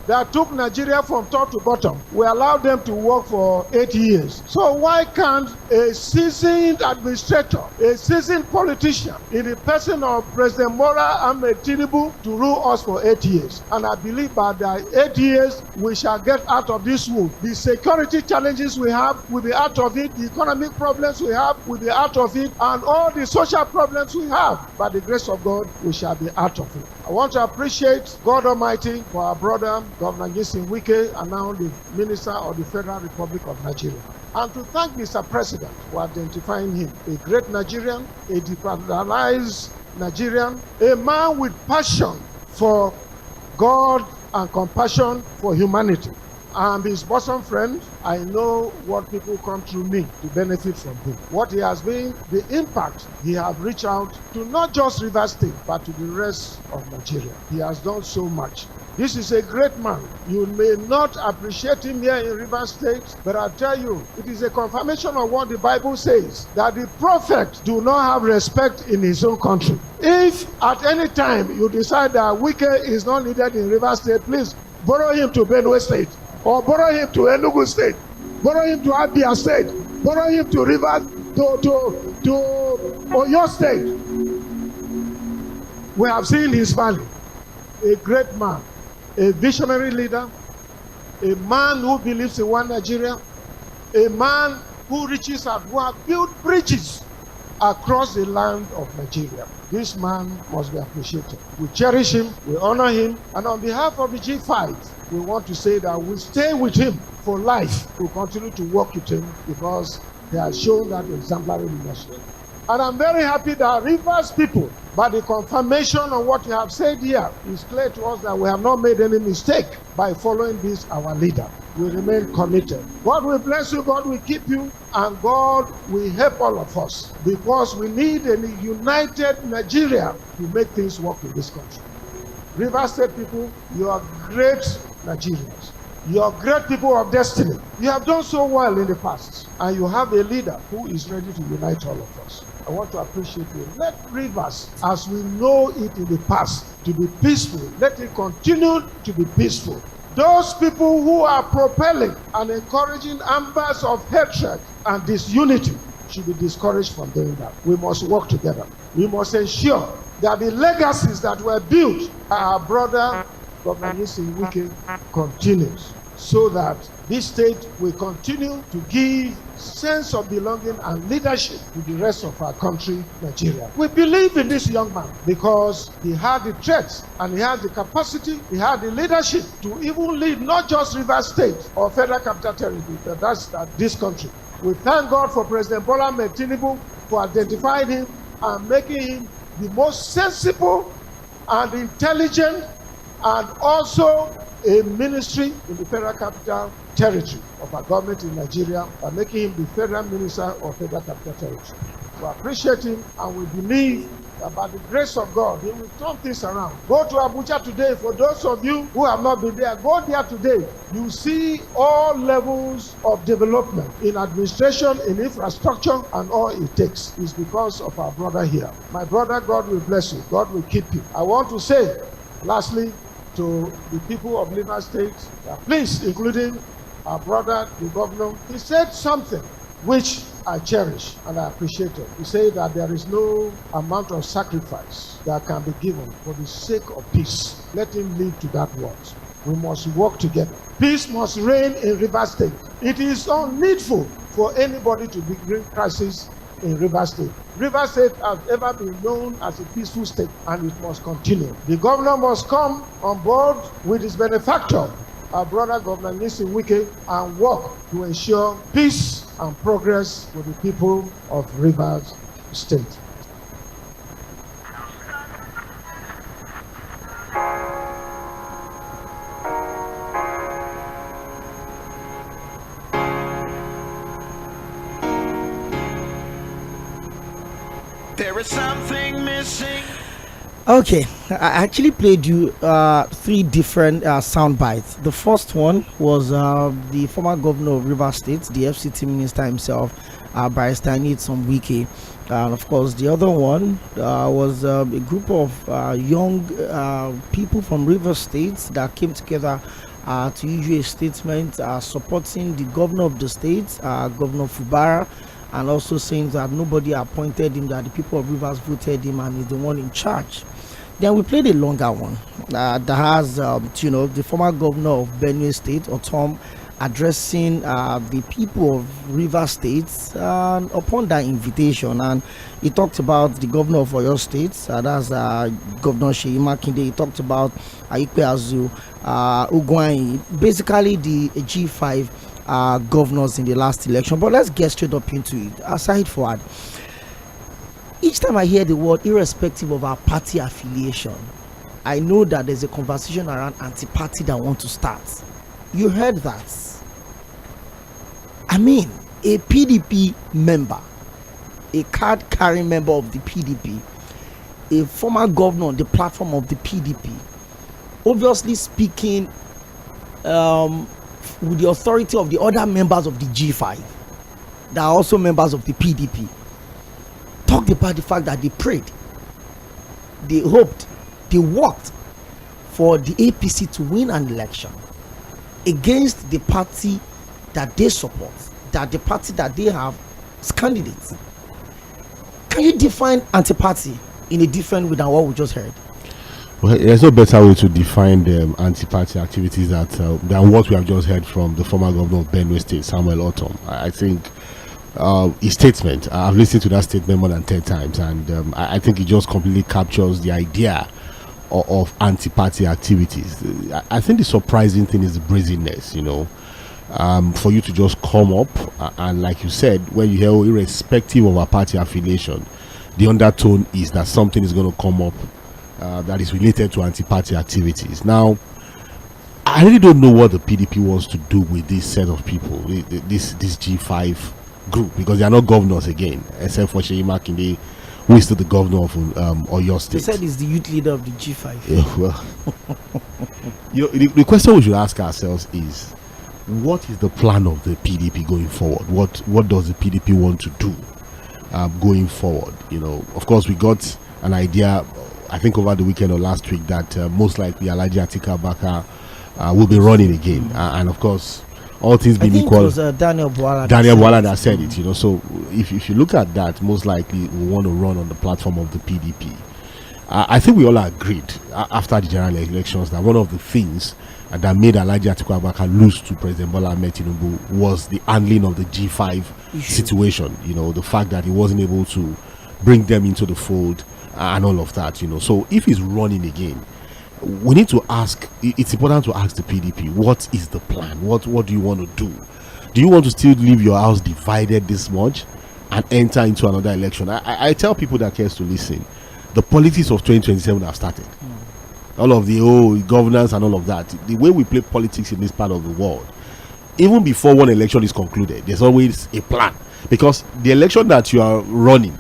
that took Nigeria from top to bottom. We allowed them to work for 8 years. So why can't a seasoned administrator, a seasoned politician, in the person of President Bola Ahmed Tinubu, to rule us for 8 years? And I believe by the 8 years, we shall get out of this wood. The security challenges we have will be out of it. The economic problems we have will be out of it. And all the social problems we have, by the grace of God, we shall be out of it. I want to appreciate God Almighty for our brother, Governor Tᴏɪᴛᴛᴇʀ, and now the Minister of the Federal Republic of Nigeria. And to thank Mr. President for identifying him, a great Nigerian, a decentralized Nigerian, a man with passion for God and compassion for humanity. I'm his bosom friend. I know what people come through me to benefit from him. What he has been, the impact he has reached out to not just Rivers State, but to the rest of Nigeria. He has done so much. This is a great man. You may not appreciate him here in Rivers State, but I tell you, it is a confirmation of what the Bible says, that the prophet do not have respect in his own country. If at any time you decide that WİKE is not needed in Rivers State, please borrow him to Benue State, or borrow him to Enugu State, borrow him to Abia State, borrow him to Rivers, to Oyo State. We have seen his value. A great man, a visionary leader, a man who believes in one Nigeria, a man who reaches out, who have built bridges across the land of Nigeria. This man must be appreciated. We cherish him, we honor him, and on behalf of the G5, we want to say that we stay with him for life. We'll continue to work with him because he has shown that exemplary leadership. And I'm very happy that Rivers people, by the confirmation of what you have said here, it's clear to us that we have not made any mistake by following this, our leader. We remain committed. God will bless you, God will keep you, and God will help all of us, because we need a united Nigeria to make things work in this country. Rivers State people, you are great Nigerians. You are great people of destiny. You have done so well in the past, and you have a leader who is ready to unite all of us. I want to appreciate you. Let Rivers, as we know it in the past, to be peaceful. Let it continue to be peaceful. Those people who are propelling and encouraging embers of hatred and disunity should be discouraged from doing that. We must work together. We must ensure that the legacies that were built by our brother, Governor Tᴏɪᴛᴛᴇʀ, continues, so that this state will continue to give sense of belonging and leadership to the rest of our country, Nigeria. We believe in this young man because he had the traits and he had the capacity, he had the leadership to even lead not just Rivers State or Federal Capital Territory, but that's this country. We thank God for President Bola Ahmed Tinubu for identifying him and making him the most sensible and intelligent and also a ministry in the Federal Capital Territory of our government in Nigeria, by making him the Federal Minister of Federal Capital Territory. We appreciate him, and we believe that by the grace of God, he will turn things around. Go to Abuja today. For those of you who have not been there, go there today. You see all levels of development in administration, in infrastructure, and all it takes is because of our brother here. My brother, God will bless you. God will keep you. I want to say, lastly, to the people of Rivers State, please, including our brother, the governor, he said something which I cherish and I appreciate it. He said that there is no amount of sacrifice that can be given for the sake of peace. Let him live to that word. We must work together. Peace must reign in Rivers State. It is unneedful for anybody to bring crisis in Rivers State. Rivers State has ever been known as a peaceful state, and it must continue. The governor must come on board with his benefactor, our brother Governor Tᴏɪᴛᴛᴇʀ, and work to ensure peace and progress for the people of Rivers State. There is something missing. Okay, I actually played you 3 different sound bites. The first one was the former governor of Rivers State, the FCT minister himself, Barrister Tᴏɪᴛᴛᴇʀ. And of course, the other one was a group of young people from Rivers State that came together to issue a statement supporting the governor of the state, Governor Fubara, and also saying that nobody appointed him, that the people of Rivers voted him and he's the one in charge. Then we played a longer one that has, the former governor of Benue State, Otom, addressing the people of Rivers State upon that invitation. And he talked about the governor of Oyo State, that's Governor Tᴏɪᴛᴛᴇʀ. He talked about Iନିର୍sᴛ Soʟlᴏ, basically the G5 governors in the last election. But let's get straight up into it. Aside for that, each time I hear the word, irrespective of our party affiliation, I know that there's a conversation around anti-party that want to start. You heard that. I mean, a PDP member, a card-carrying member of the PDP, a former governor on the platform of the PDP, obviously speaking with the authority of the other members of the G5 that are also members of the PDP, talked about the fact that they prayed, they hoped, they worked for the APC to win an election against the party that they support, that the party that they have as candidates. Can you define anti-party in a different way than what we just heard? Well, there's no better way to define the anti-party activities than what we have just heard from the former governor of Benue State, Samuel Otom. I think his statement, I've listened to that statement more than 10 times, and I think it just completely captures the idea of anti-party activities. I think the surprising thing is the brazenness, for you to just come up and, like you said, when you hear irrespective of our party affiliation, the undertone is that something is going to come up that is related to anti-party activities. Now, I really don't know what the PDP wants to do with this set of people, this G5 group, because they are not governors again, except for Tᴏɪᴛᴛᴇʀ, who is still the governor of Oyo State. They said he's the youth leader of the G5. Yeah, well, the question we should ask ourselves is, what is the plan of the PDP going forward? What does the PDP want to do going forward? Of course, we got an idea, I think over the weekend or last week, that most likely Alhaji Atiku Abubakar will be running again, and of course, all things being equal, it was Daniel Bwala that said it. So if you look at that, most likely we want to run on the platform of the PDP. I think we all agreed after the general elections that one of the things that made Alhaji Atiku Abubakar lose to President Bola Ahmed Tinubu was the handling of the G5 situation. The fact that he wasn't able to bring them into the fold and all of that. So if he's running again, we need to ask, it's important to ask the PDP, what is the plan? What do you want to do? Do you want to still leave your house divided this much and enter into another election? I tell people that cares to listen, the politics of 2027 have started. All of the governance and all of that, the way we play politics in this part of the world, even before one election is concluded, there's always a plan, because the election that you are running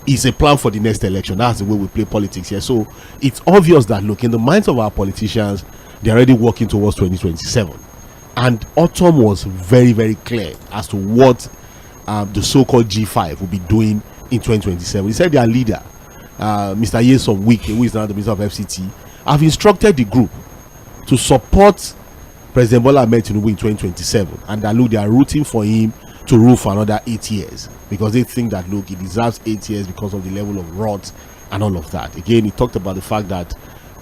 is a plan for the next election. That's the way we play politics here. So it's obvious that, look, in the minds of our politicians, they're already working towards 2027. And Otom was very, very clear as to what the so-called G5 will be doing in 2027. He said their leader, Mr. Nyesom Wike, who is now the Minister of FCT, have instructed the group to support President Bola Ahmed Tinubu in 2027, and that, look, they are rooting for him to rule for another 8 years, because they think that, look, he deserves 8 years because of the level of rot and all of that. Again, he talked about the fact that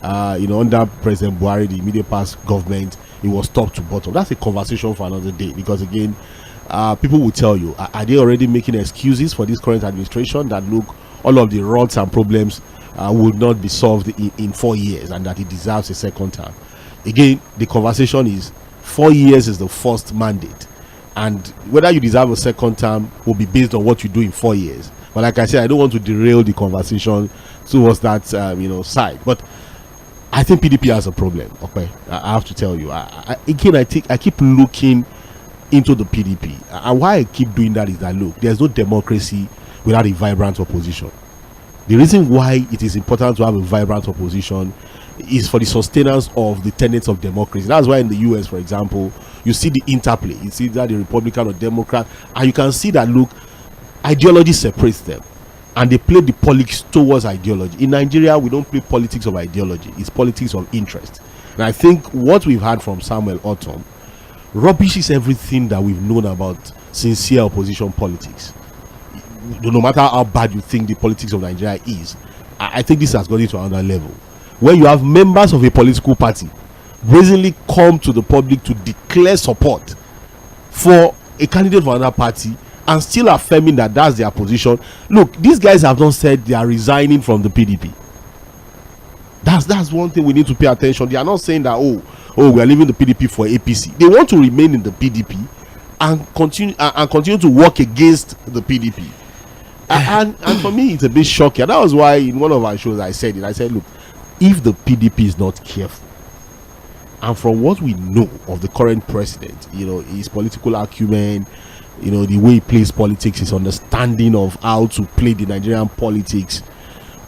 under President Buhari, the immediate past government, it was top to bottom. That's a conversation for another day, because again, people will tell you, are they already making excuses for this current administration that, look, all of the rots and problems will not be solved in 4 years, and that it deserves a second term? Again, the conversation is 4 years is the first mandate, and whether you deserve a second term will be based on what you do in 4 years. But like I said, I don't want to derail the conversation towards that side. But I think PDP has a problem. Okay, I have to tell you. I keep looking into the PDP, and why I keep doing that is that, look, there's no democracy without a vibrant opposition. The reason why it is important to have a vibrant opposition is for the sustenance of the tenets of democracy. That's why in the US, for example, you see the interplay. You see that the Republican or Democrat, and you can see that, look, ideology separates them, and they play the politics towards ideology. In Nigeria, we don't play politics of ideology. It's politics of interest. And I think what we've had from Samuel Ortom rubbishes everything that we've known about sincere opposition politics. No matter how bad you think the politics of Nigeria is, I think this has gone into another level, where you have members of a political party brazenly come to the public to declare support for a candidate for another party and still affirming that that's their position. Look, these guys have not said they are resigning from the PDP. That's one thing we need to pay attention. They are not saying that we are leaving the PDP for APC. They want to remain in the PDP and continue to work against the PDP. And for me, it's a bit shocking. That was why in one of our shows I said, look, if the PDP is not careful, and from what we know of the current president, his political acumen, the way he plays politics, his understanding of how to play the Nigerian politics,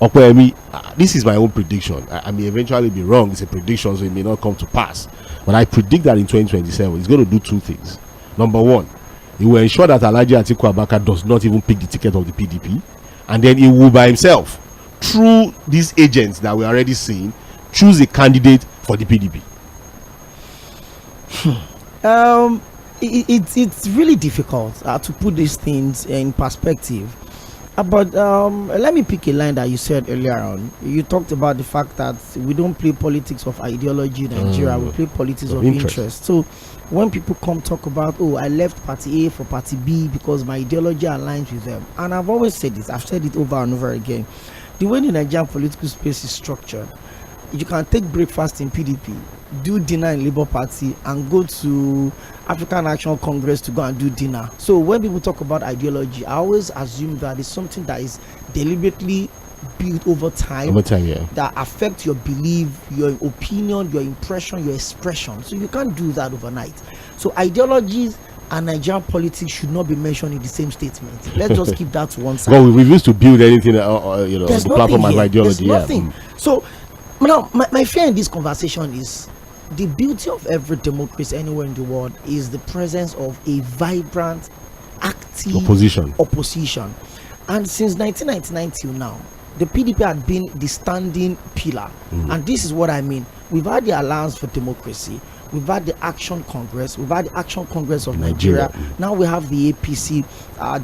Okoyemi, this is my own prediction. I may eventually be wrong. It's a prediction, so it may not come to pass. But I predict that in 2027, he's going to do two things. Number one, he will ensure that Alhaji Atiku Abubakar does not even pick the ticket of the PDP, and then he will by himself, through these agents that we're already seeing, choose a candidate for the PDP. It's really difficult to put these things in perspective. But let me pick a line that you said earlier on. You talked about the fact that we don't play politics of ideology in Nigeria. We play politics of interest. So when people come talk about, I left party A for party B because my ideology aligns with them, and I've always said this, I've said it over and over again, the way the Nigerian political space is structured, you can take breakfast in PDP, do dinner in Labour Party, and go to African National Congress to go and do dinner. So when people talk about ideology, I always assume that it's something that is deliberately built over time, that affects your belief, your opinion, your impression, your expression. So you can't do that overnight. So ideologies and Nigerian politics should not be mentioned in the same statement. Let's just keep that to one side. Well, we refuse to build anything, There's the platform of ideology. There's nothing. So now, my fear in this conversation is the beauty of every democracy anywhere in the world is the presence of a vibrant, active opposition. And since 1999 till now, the PDP had been the standing pillar. And this is what I mean. We've had the Alliance for Democracy, we've had the Action Congress, we've had the Action Congress of Nigeria. Now we have the APC.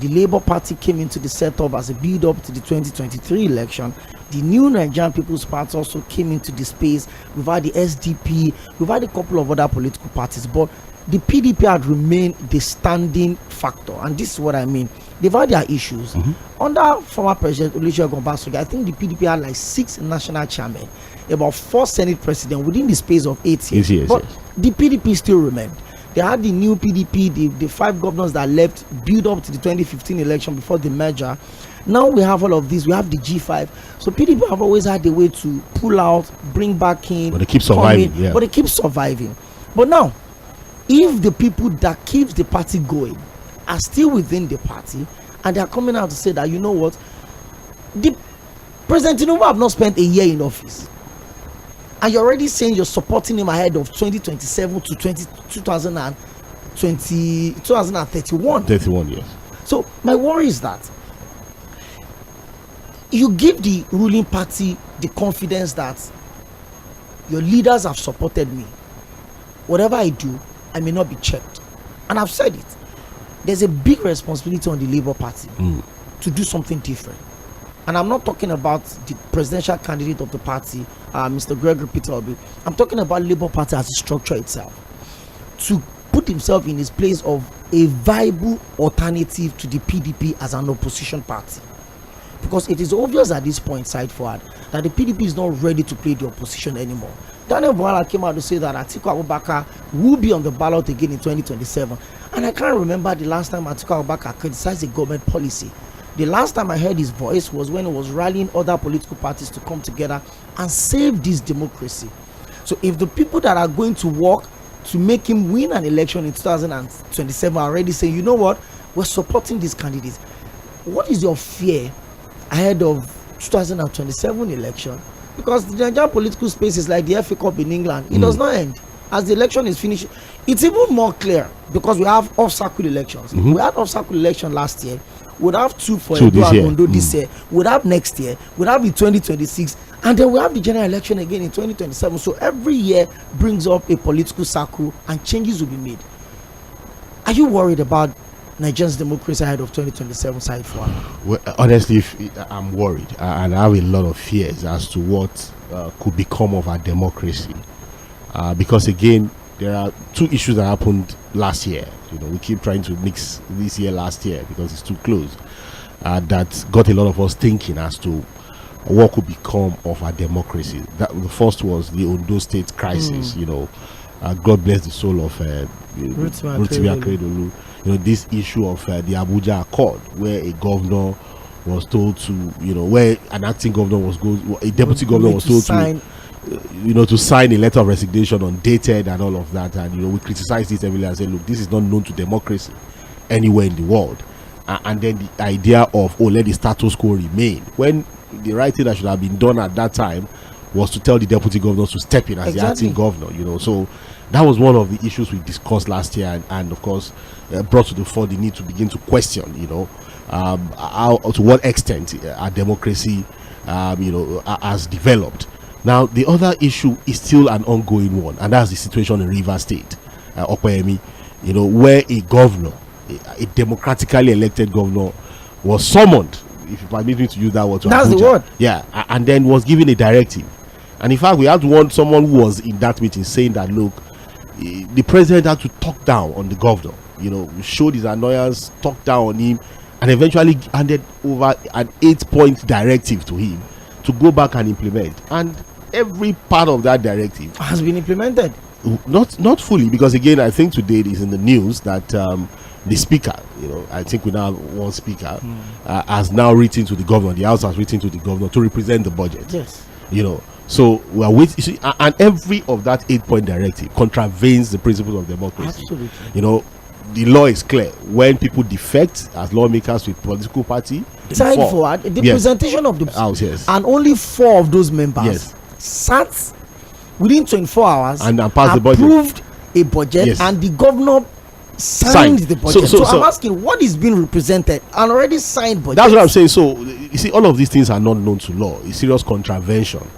The Labour Party came into the setup as a build-up to the 2023 election. The New Nigerian People's Party also came into the space. We've had the SDP, we've had a couple of other political parties, but the PDP had remained the standing factor. And this is what I mean. They've had their issues. Under former President Olusegun Obasanjo, I think the PDP had like 6 national chairmen, about 4 Senate presidents within the space of 8 years. But the PDP still remained. They had the new PDP, the 5 governors that left, build up to the 2015 election before the merger. Now we have all of this. We have the G5. So PDP have always had a way to pull out, bring back in. But they keep surviving. But they keep surviving. But now, if the people that keeps the party going are still within the party, and they are coming out to say that, you know what, the President Tinubu have not spent a year in office, and you're already saying you're supporting him ahead of 2027 to 2031. 31, yes. So my worry is that you give the ruling party the confidence that your leaders have supported me. Whatever I do, I may not be checked. And I've said it. There's a big responsibility on the Labour Party to do something different. And I'm not talking about the presidential candidate of the party, Mr. Gregory Peter Obi. I'm talking about Labour Party as a structure itself, to put himself in his place of a viable alternative to the PDP as an opposition party. Because it is obvious at this point, side forward, that the PDP is not ready to play the opposition anymore. Daniel Buala came out to say that Atiku Abubakar will be on the ballot again in 2027. And I can't remember the last time Atiku Abubakar criticized a government policy. The last time I heard his voice was when he was rallying other political parties to come together and save this democracy. So if the people that are going to work to make him win an election in 2027 are already saying, you know what, we're supporting these candidates, what is your fear ahead of 2027 election? Because the Nigerian political space is like the FA Cup in England. It does not end. As the election is finished, it's even more clear because we have off-circle elections. We had off-circle election last year. We'd have 2 for Edo and Ondo this year. We'd have next year. We'd have in 2026. And then we have the general election again in 2027. So every year brings up a political cycle and changes will be made. Are you worried about Nigeria's democracy ahead of 2027 side for? Well, honestly, I'm worried, and I have a lot of fears as to what could become of our democracy. Because again, there are two issues that happened last year. We keep trying to mix this year last year because it's too close. That got a lot of us thinking as to what could become of our democracy. The first was the Ondo State crisis. God bless the soul of Rotimi Akeredolu. This issue of the Abuja Accord, where a governor was told to, where an acting governor a deputy governor was told to sign a letter of resignation undated and all of that. And we criticized this heavily and said, look, this is not known to democracy anywhere in the world. And then the idea of, let the status quo remain, when the right thing that should have been done at that time was to tell the deputy governor to step in as the acting governor. So that was one of the issues we discussed last year, and of course brought to the fore the need to begin to question how, to what extent our democracy has developed. Now the other issue is still an ongoing one, and that's the situation in Rivers State, Okoyemi, where a governor, a democratically elected governor, was summoned, if you permit me to use that word, to that's Abuja. The word. Yeah, and then was given a directive. And in fact, we had someone who was in that meeting saying that, look, the president had to talk down on the governor, showed his annoyance, talked down on him, and eventually handed over an 8-point directive to him to go back and implement. And every part of that directive has been implemented. Not fully, because again, I think today it is in the news that the speaker, I think we now have one speaker, has now written to the governor. The House has written to the governor to represent the budget. Yes. So we are waiting, and every of that 8-point directive contravenes the principles of democracy. Absolutely. The law is clear. When people defect as lawmakers with political party, side forward the presentation of the House, yes, and only 4 of those members sat within 24 hours and passed the budget, approved a budget, and the governor signed the budget. So I'm asking, what is being represented? An already signed budget. That's what I'm saying. So you see, all of these things are not known to law. It's serious contravention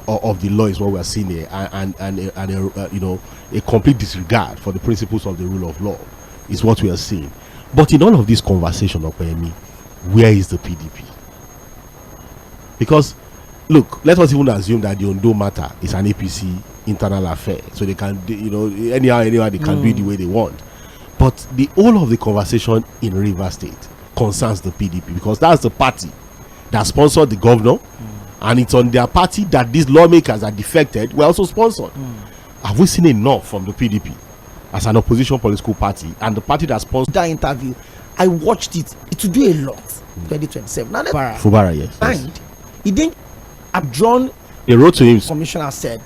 of the law is what we are seeing here, and a complete disregard for the principles of the rule of law is what we are seeing. But in all of this conversation, where is the PDP? Because look, let us even assume that the Ondo matter is an APC internal affair, so they can anyhow they can do it the way they want. But the whole of the conversation in Rivers State concerns the PDP, because that's the party that sponsored the governor, and it's on their party that these lawmakers are defected were also sponsored. Have we seen enough from the PDP as an opposition political party, and the party that sponsored that interview? I watched it. It will do a lot. 2027. Now Fubara, yes. And he didn't abjourn. He wrote to him. Commissioner said,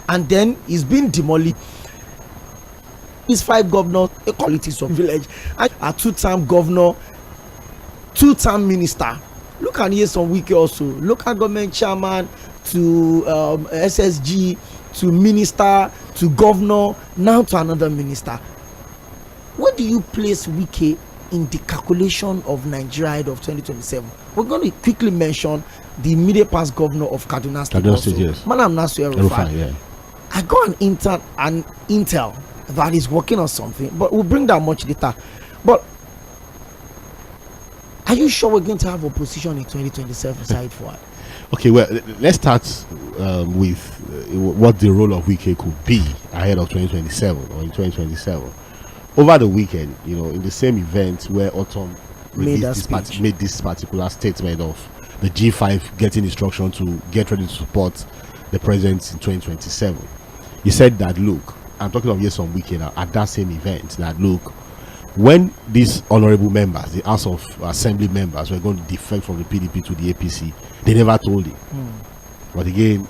and then he's been demolished. His 5 governors, a quality of village, a 2-term governor, 2-term minister. Look at Yᴏᴜᴛᴜ also, local government chairman to SSG to minister to governor, now to another minister. Where do you place Wike in the calculation of Nigeria of 2027? We're going to quickly mention the immediate past governor of Kaduna State. Yes. Madam Mİᴏ-ᴜᴜ. I got an intel that is working on something, but we'll bring that much later. But are you sure we're going to have opposition in 2027 side forward? Okay, well, let's start with what the role of Wike could be ahead of 2027 or in 2027. Over the weekend, in the same event where Autumn made this particular statement of the G5 getting instruction to get ready to support the president in 2027, he said that, look, I'm talking of Wike now, at that same event, that look, when these honorable members, the House of Assembly members, were going to defect from the PDP to the APC, they never told him. But again,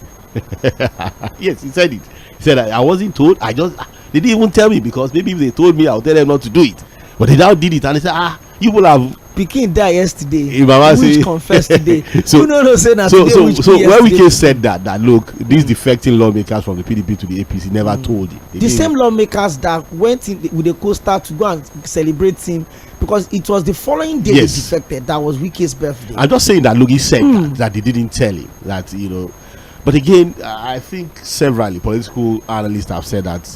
yes, he said it. He said, I wasn't told. They didn't even tell me, because maybe if they told me, I'll tell them not to do it. But they now did it, and they said, you will have. Pikin died yesterday. Which confessed today. So when Wike said that look, these defecting lawmakers from the PDP to the APC never told him. The same lawmakers that went in with a co-star to go and celebrate him, because it was the following day they defected. That was Wike's birthday. I'm just saying that, look, he said that they didn't tell him that But again, I think several political analysts have said that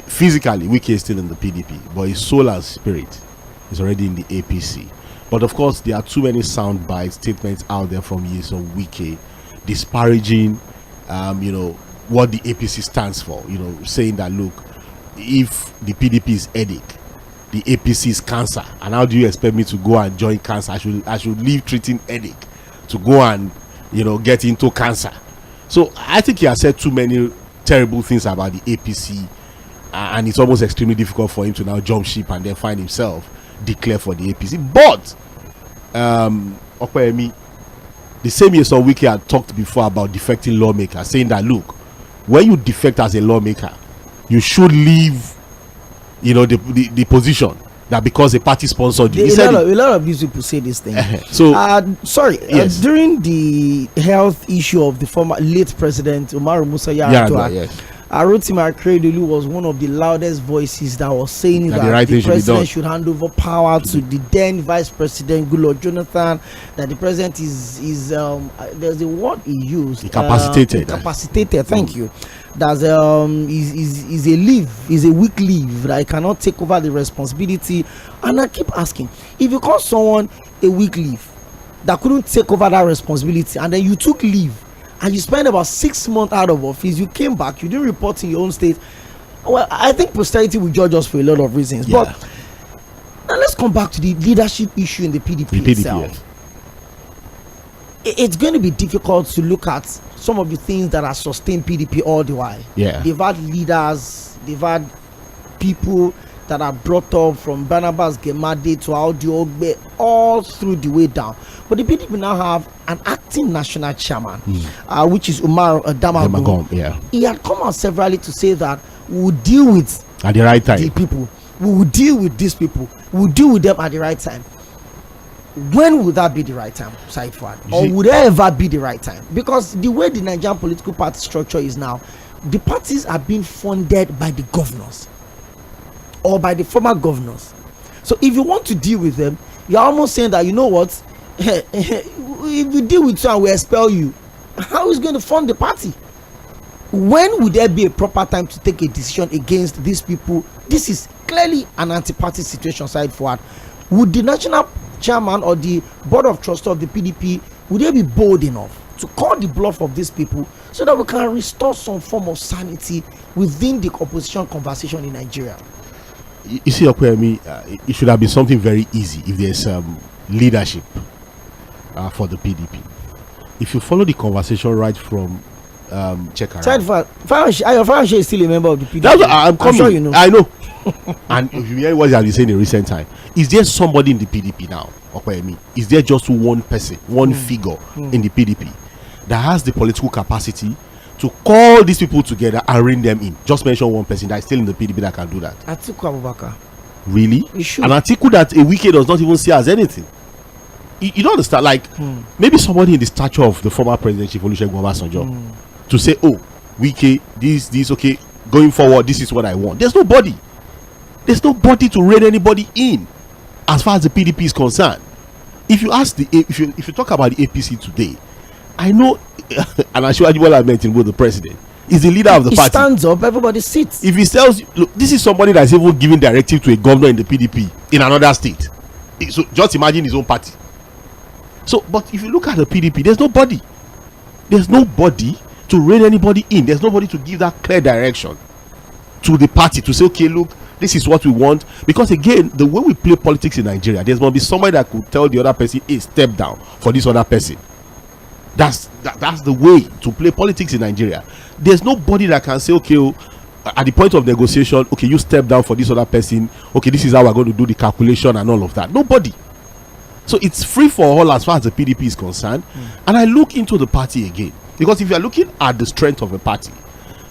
physically Wike is still in the PDP, but his soul and spirit is already in the APC. But of course, there are too many sound bites, statements out there from Nyesom Wike disparaging, what the APC stands for. Saying that, look, if the PDP is headache, the APC is cancer, and how do you expect me to go and join cancer? I should leave treating headache to go and get into cancer. So I think he has said too many terrible things about the APC, and it's almost extremely difficult for him to now jump ship and then find himself declare for the APC. But Okoyemi, the same Nyesom Wike had talked before about defecting lawmakers, saying that, look, when you defect as a lawmaker, you should leave the position that because a party sponsored you. A lot of these people say this thing. So yes. During the health issue of the former late president Umaru Musa Yar'Adua, yes. Rotimi Akeredolu was one of the loudest voices that was saying that right the president should hand over power to the then vice president Goodluck Jonathan, that the president is there's a word he used, incapacitated. Thank you. That's is a weak leave that I cannot take over the responsibility. And I keep asking, if you call someone a weak leave that couldn't take over that responsibility, and then you took leave and you spent about 6 months out of office, you came back, you didn't report in your own state, well, I think posterity will judge us for a lot of reasons. Yeah. But now let's come back to the leadership issue in the PDP itself. It's going to be difficult to look at some of the things that have sustained PDP all the while. Yeah. They've had leaders, they've had people that are brought up from Barnabas Gemade to Audi Ogbe all through the way down. But the PDP now have an acting national chairman, which is Umar Damagum. Yeah. He had come out severally to say that we will deal with at the right time. The people. We will deal with these people. We will deal with them at the right time. When would that be the right time, Said Fuad? Or would there ever be the right time? Because the way the Nigerian political party structure is now, the parties are being funded by the governors or by the former governors. So if you want to deal with them, you're almost saying that, you know what, if you deal with you and we expel you, how is going to fund the party? When would there be a proper time to take a decision against these people? This is clearly an anti-party situation, Said Fuad. Would the national chairman or the board of trustee of the PDP, would they be bold enough to call the bluff of these people so that we can restore some form of sanity within the opposition conversation in Nigeria? You see, Okoyemi, it should have been something very easy if there's leadership for the PDP. If you follow the conversation right from check around. Farage is still a member of the PDP. That's what I'm coming. Sure you know. I know. And if you hear what he has been saying in recent time, is there somebody in the PDP now, Okoyemi? Is there just one person, one figure in the PDP that has the political capacity to call these people together and rein them in? Just mention one person that is still in the PDP that can do that. Atiku Abubakar. Really? You should. An Atiku that a Wike does not even see as anything. You don't understand? Like, maybe somebody in the stature of the former president, Chief Olusegun Obasanjo, to say, oh, Wike, this, okay, going forward, this is what I want. There's nobody to rein anybody in as far as the PDP is concerned. If you ask if you talk about the APC today, I know and Asiwaju Bola Ahmed Tinubu, the president, is the leader of the party. He stands up, everybody sits. If he tells you, look, this is somebody that's even giving directive to a governor in the PDP in another state. So just imagine his own party. So, but if you look at the PDP, there's nobody to rein anybody in. There's nobody to give that clear direction to the party to say, okay, look, this is what we want. Because again, the way we play politics in Nigeria, there's going to be somebody that could tell the other person, hey, step down for this other person. That's the way to play politics in Nigeria. There's nobody that can say, okay, at the point of negotiation, okay, you step down for this other person, okay, this is how we're going to do the calculation and all of that. Nobody. So it's free for all as far as the PDP is concerned. And I look into the party again, because if you are looking at the strength of a party,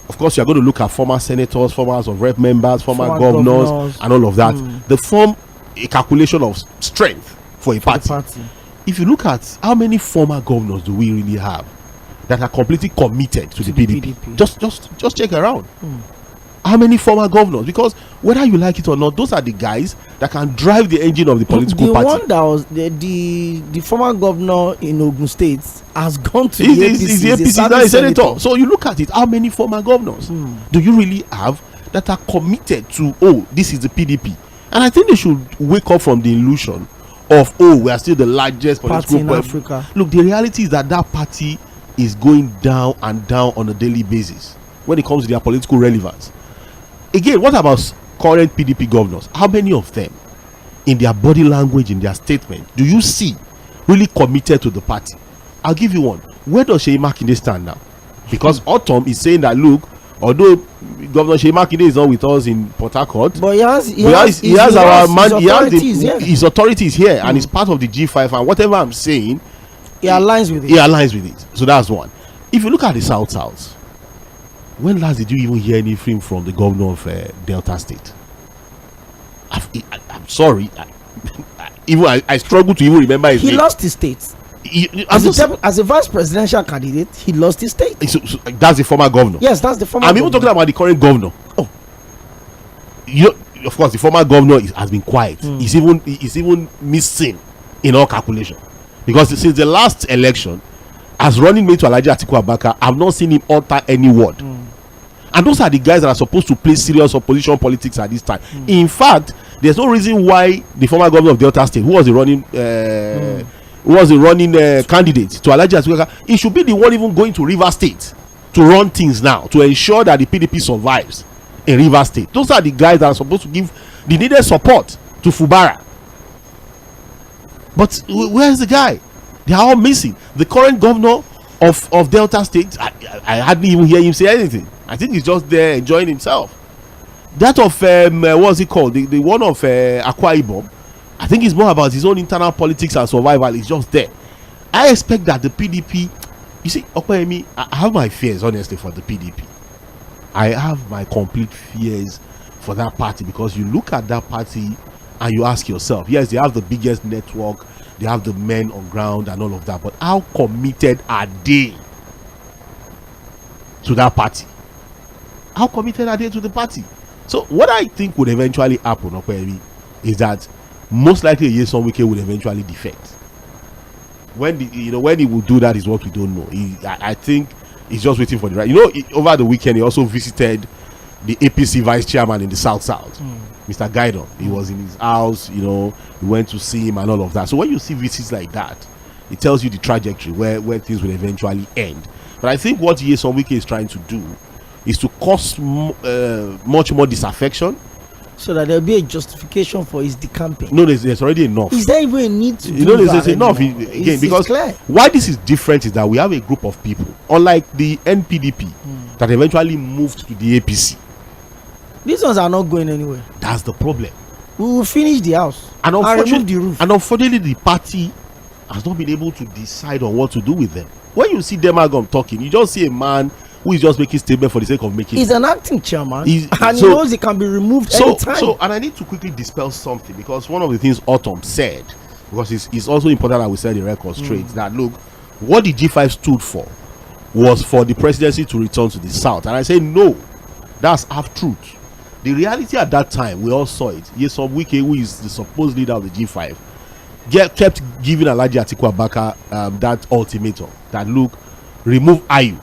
of course, you are going to look at former senators, former House of Rep members, former governors, and all of that. They form a calculation of strength for a party. If you look at how many former governors do we really have that are completely committed to the PDP? Just check around. How many former governors? Because whether you like it or not, those are the guys that can drive the engine of the political party. The one that was the former governor in Ogun State has gone to He's the APC. He's now a senator. So you look at it, how many former governors do you really have that are committed to, oh, this is the PDP? And I think they should wake up from the illusion of, oh, we are still the largest party political in Africa. Look, the reality is that party is going down and down on a daily basis when it comes to their political relevance. Again, what about current PDP governors? How many of them, in their body language, in their statement, do you see really committed to the party? I'll give you one. Where does Seyi Makinde stand now? Because Autumn is saying that, look, although Governor Seyi Makinde is not with us in Port Harcourt, but he has his authorities here, and he's part of the G5, and whatever I'm saying, he aligns with it. He aligns with it. So that's one. If you look at the South, when last did you even hear anything from the governor of Delta State? I'm sorry. I struggle to even remember his name. He lost his state. As a vice presidential candidate, he lost his state. So that's the former governor. Yes, that's the former. I'm even talking about the current governor. Oh, of course, the former governor has been quiet. He's even missing in all calculation, because since the last election, as running mate to Alhaji Atiku Abubakar, I've not seen him utter any word. And those are the guys that are supposed to play serious opposition politics at this time. In fact, there's no reason why the former governor of Delta State, who was the running candidate to Alhaji Atiku Abubakar, he should be the one even going to Rivers State to run things now, to ensure that the PDP survives in Rivers State. Those are the guys that are supposed to give the needed support to Fubara. But where's the guy? They are all missing. The current governor of Delta State, I hardly even hear him say anything. I think he's just there enjoying himself. That of what's it called? The one of Akwa Ibom, I think it's more about his own internal politics and survival. He's just there. I expect that the PDP, you see, Okoyemi, I have my fears, honestly, for the PDP. I have my complete fears for that party, because you look at that party and you ask yourself, yes, they have the biggest network, they have the men on ground and all of that, but how committed are they to that party? How committed are they to the party? So what I think would eventually happen, Okoyemi, is that most likely YᴏᴜᴛsAᴘᴜ will eventually defect. When he will do that is what we don't know. I think he's just waiting for the right. Over the weekend he also visited the APC vice chairman in the South, Mr. Gaidon. He was in his house. He went to see him and all of that. So when you see visits like that, it tells you the trajectory where things will eventually end. But I think what YᴏᴜᴛsAᴘᴜ is trying to do is to cause much more disaffection, so that there'll be a justification for his decamping. No, there's already enough. Is there even a need to do that? There's enough again, because why this is different is that we have a group of people, unlike the NPDP, that eventually moved to the APC. These ones are not going anywhere. That's the problem. We will finish the house and remove the roof. And unfortunately, the party has not been able to decide on what to do with them. When you see Demagom talking, you just see a man who is just making statement for the sake of making. He's an acting chairman, and he knows he can be removed anytime. And I need to quickly dispel something, because one of the things Autumn said, because it's also important that we set the record straight, that look, what the G5 stood for was for the presidency to return to the South. And I say no, that's half truth. The reality at that time, we all saw it. YᴏᴜᴛsAᴘᴜ, who is the supposed leader of the G5, kept giving Alhaji Atiku Abubakar that ultimatum, that look, remove Ayu.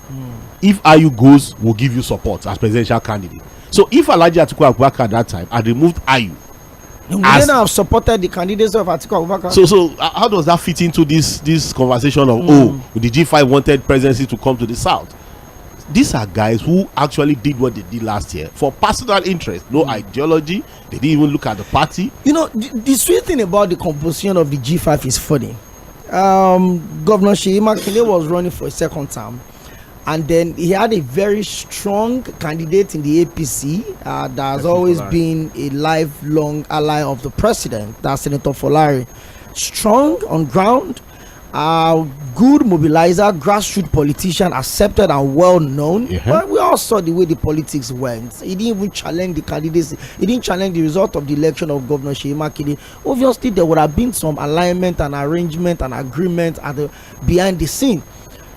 If Ayu goes, we'll give you support as presidential candidate. So if Alhaji Atiku Abubakar at that time had removed Ayu, we then have supported the candidates of Atiku Abubakar. So how does that fit into this conversation of the G5 wanted presidency to come to the South? These are guys who actually did what they did last year for personal interest, no ideology. They didn't even look at the party. The sweet thing about the composition of the G5 is funny. Governor Seyi Makinde was running for a second term, and then he had a very strong candidate in the APC that has always been a lifelong ally of the president, that's Senator Folari. Strong on ground, good mobilizer, grassroots politician, accepted and well known. But we all saw the way the politics went. He didn't even challenge the candidacy. He didn't challenge the result of the election of Governor Seyi Makinde. Obviously, there would have been some alignment and arrangement and agreement behind the scene.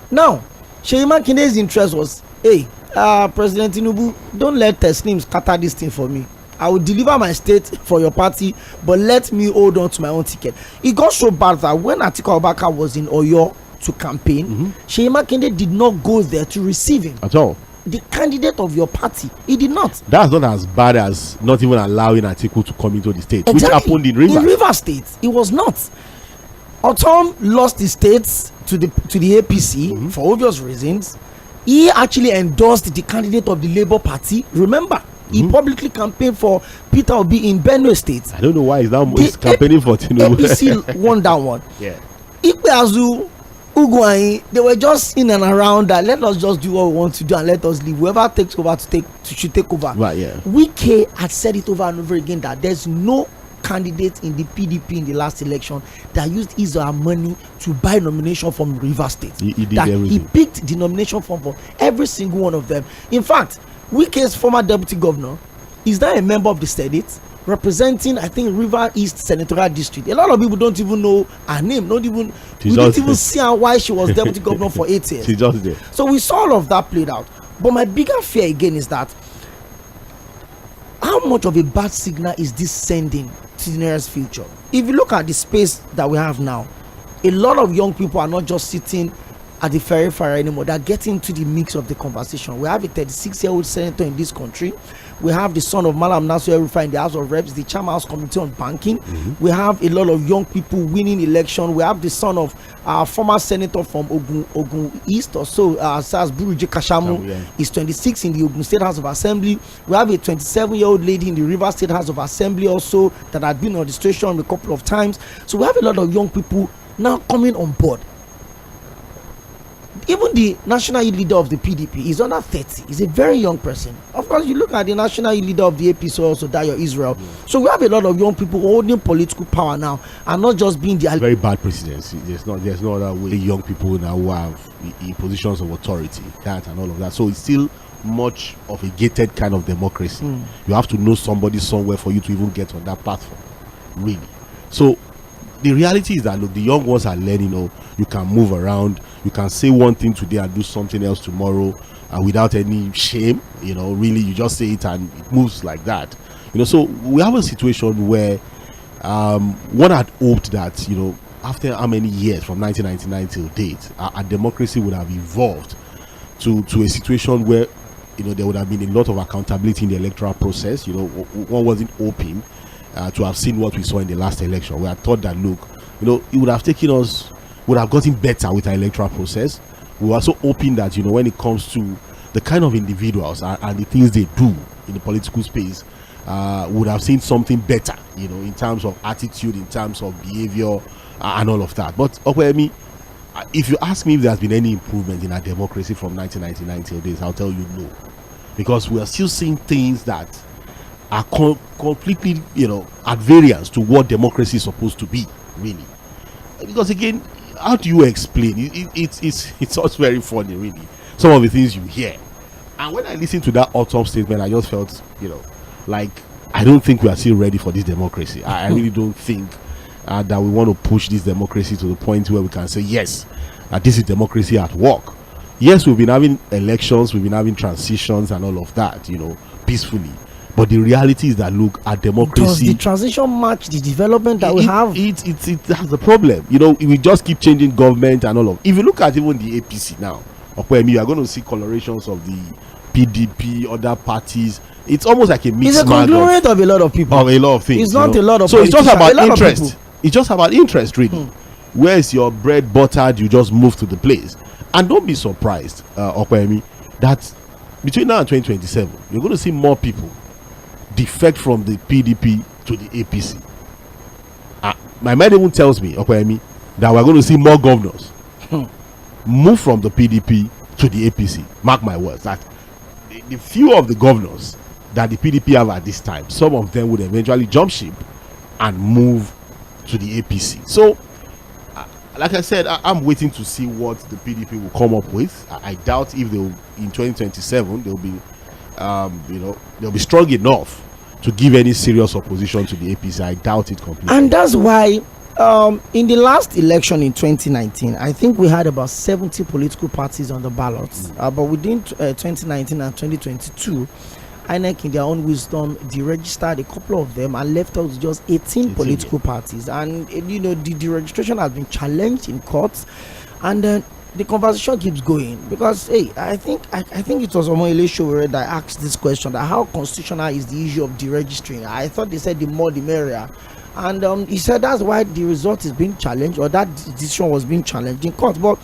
Now, Seyi Makinde's interest was, hey, President Tinubu, don't let Teslim scatter this thing for me. I will deliver my state for your party, but let me hold on to my own ticket. It got so bad that when Atiku Abubakar was in Oyo to campaign, Seyi Makinde did not go there to receive him at all. The candidate of your party, he did not. That's not as bad as not even allowing Atiku to come into the state, exactly. Which happened in Rivers. In Rivers State, it was not. Otom lost the states to the APC for obvious reasons. He actually endorsed the candidate of the Labour Party. Remember, he publicly campaigned for Peter Obi in Benue State. I don't know why he's campaigning for Tinubu. APC won that one. Yeah. Ikpeazu, Ugwuanyi, they were just in and around that. Let us just do what we want to do and let us leave. Whoever takes over should take over. Right, yeah. WİKE had said it over and over again that there's no candidate in the PDP in the last election that used his or her money to buy nomination from River State. He did that everything. He picked the nomination form for every single one of them. In fact, WİKE's former deputy governor is now a member of the Senate representing, I think, River East Senatorial District. A lot of people don't even know her name. We didn't even see her why she was deputy governor for 8 years. She's just there. So we saw all of that played out. But my bigger fear again is that how much of a bad signal is this sending to the nearest future? If you look at the space that we have now, a lot of young people are not just sitting at the periphery anymore. They're getting into the mix of the conversation. We have a 36-year-old senator in this country. We have the son of Malam Nasir El-Rufai in the House of Reps, the Chairman House Committee on Banking. We have a lot of young people winning election. We have the son of our former senator from Ogun East or so, Sars Buruje Kashamu, is 26 in the Ogun State House of Assembly. We have a 27-year-old lady in the River State House of Assembly also that had been on the station a couple of times. So we have a lot of young people now coming on board. Even the national leader of the PDP is under 30. He's a very young person. Of course, you look at the national leader of the APC also, Dayo Israel. So we have a lot of young people holding political power now and not just being the very bad presidency. There's no other way. Young people now who have in positions of authority, that and all of that. So it's still much of a gated kind of democracy. You have to know somebody somewhere for you to even get on that platform, really. So the reality is that, look, the young ones are learning. You can move around, you can say one thing today and do something else tomorrow, without any shame. Really, you just say it and it moves like that. So we have a situation where one had hoped that after how many years from 1999 till date, our democracy would have evolved to a situation where there would have been a lot of accountability in the electoral process. One wasn't hoping to have seen what we saw in the last election. We had thought that, look, it would have taken us, would have gotten better with our electoral process. We were also hoping that when it comes to the kind of individuals and the things they do in the political space, would have seen something better, in terms of attitude, in terms of behavior, and all of that. But Okwemi, if you ask me if there's been any improvement in our democracy from 1999 till this, I'll tell you no, because we are still seeing things that are completely at variance to what democracy is supposed to be, really. Because again, how do you explain it's also very funny, really, some of the things you hear. And when I listened to that autumn statement, I just felt like I don't think we are still ready for this democracy. I really don't think that we want to push this democracy to the point where we can say yes, this is democracy at work. Yes, we've been having elections, we've been having transitions and all of that, peacefully. But the reality is that, look, our democracy, does the transition match the development that we have? That's the problem. We just keep changing government and all of. If you look at even the APC now, you are going to see colorations of the PDP, other parties. It's almost like a mixed It's a conglomerate of a lot of people. Of a lot of things. It's not a lot of. So it's just about interest. It's just about interest, really. Where is your bread buttered? You just move to the place, and don't be surprised, Okwemi, that between now and 2027, you're going to see more people defect from the PDP to the APC. My mind even tells me, Okwemi, that we're going to see more governors move from the PDP to the APC. Mark my words, that the few of the governors that the PDP have at this time, some of them would eventually jump ship and move to the APC. So, like I said, I'm waiting to see what the PDP will come up with. I doubt if they'll, in 2027, they'll be they'll be strong enough to give any serious opposition to the APC. I doubt it completely. And that's why In the last election in 2019, I think we had about 70 political parties on the ballots. But within 2019 and 2022, INEC, in their own wisdom, deregistered a couple of them and left out just 18 political parties. And the registration has been challenged in courts, and then the conversation keeps going because I think it was Mɪᴅ-ᴜᴜᴜ that asked this question: that how constitutional is the issue of deregistering? I thought they said the more the merrier. And he said that's why the result is being challenged, or that decision was being challenged in court. But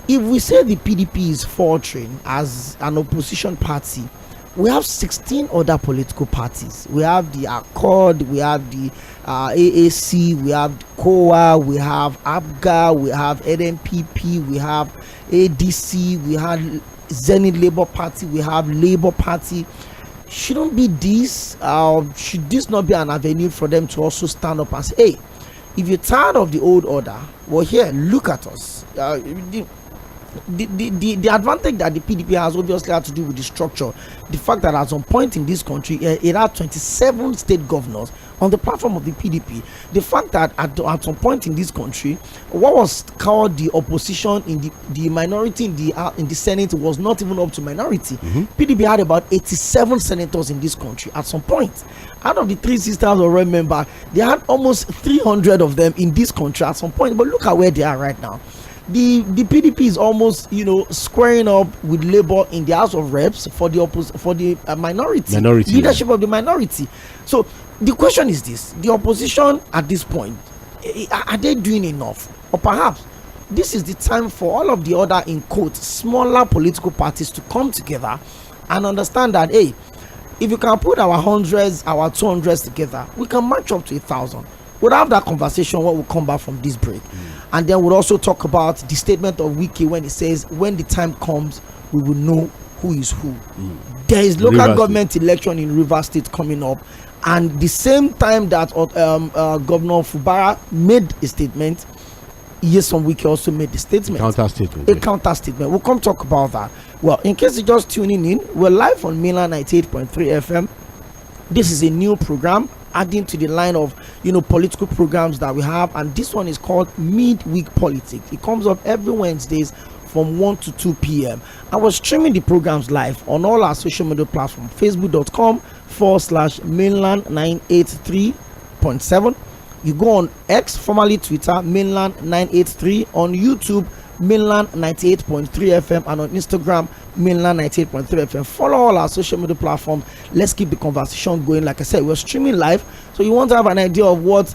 if we say the PDP is faltering as an opposition party, we have 16 other political parties. We have the Accord, we have the AAC, we have COA, we have ABGA, we have NNPP, we have ADC, we have Zenith Labour Party, we have Labour Party. Shouldn't be this, should this not be an avenue for them to also stand up and say, hey, if you're tired of the old order, well, here, look at us. The advantage that the PDP has obviously had to do with the structure, the fact that at some point in this country it had 27 state governors on the platform of the PDP. The fact that at some point in this country, what was called the opposition in the minority in the Senate was not even up to minority. PDP had about 87 senators in this country at some point. Out of the 360 House of Rep members, they had almost 300 of them in this country at some point. But look at where they are right now. The PDP is almost squaring up with Labour in the House of Reps for the minority leadership of the minority. So the question is this: the opposition at this point, are they doing enough? Or perhaps this is the time for all of the other, in quotes, smaller political parties to come together and understand that, hey, if you can put our hundreds, our 200s together, we can match up to 1,000. We'll have that conversation when we come back from this break. And then we'll also talk about the statement of Wike when it says, when the time comes, we will know who is who. There is local government election in Rivers State coming up. And the same time that Governor Fubara made a statement, Wike also made the statement. A counter statement. We'll come talk about that. Well, in case you're just tuning in, we're live on Mainland 98.3 FM. This is a new program adding to the line of political programs that we have, and this one is called Midweek Politics. It comes up every Wednesdays from 1 to 2 p.m. I was streaming the programs live on all our social media platforms: facebook.com/mainland 983.7. You go on X, formerly Twitter, mainland 983, on YouTube, mainland 98.3 FM, and on Instagram, mainland 98.3 FM. Follow all our social media platforms. Let's keep the conversation going. Like I said, we're streaming live, so you want to have an idea of what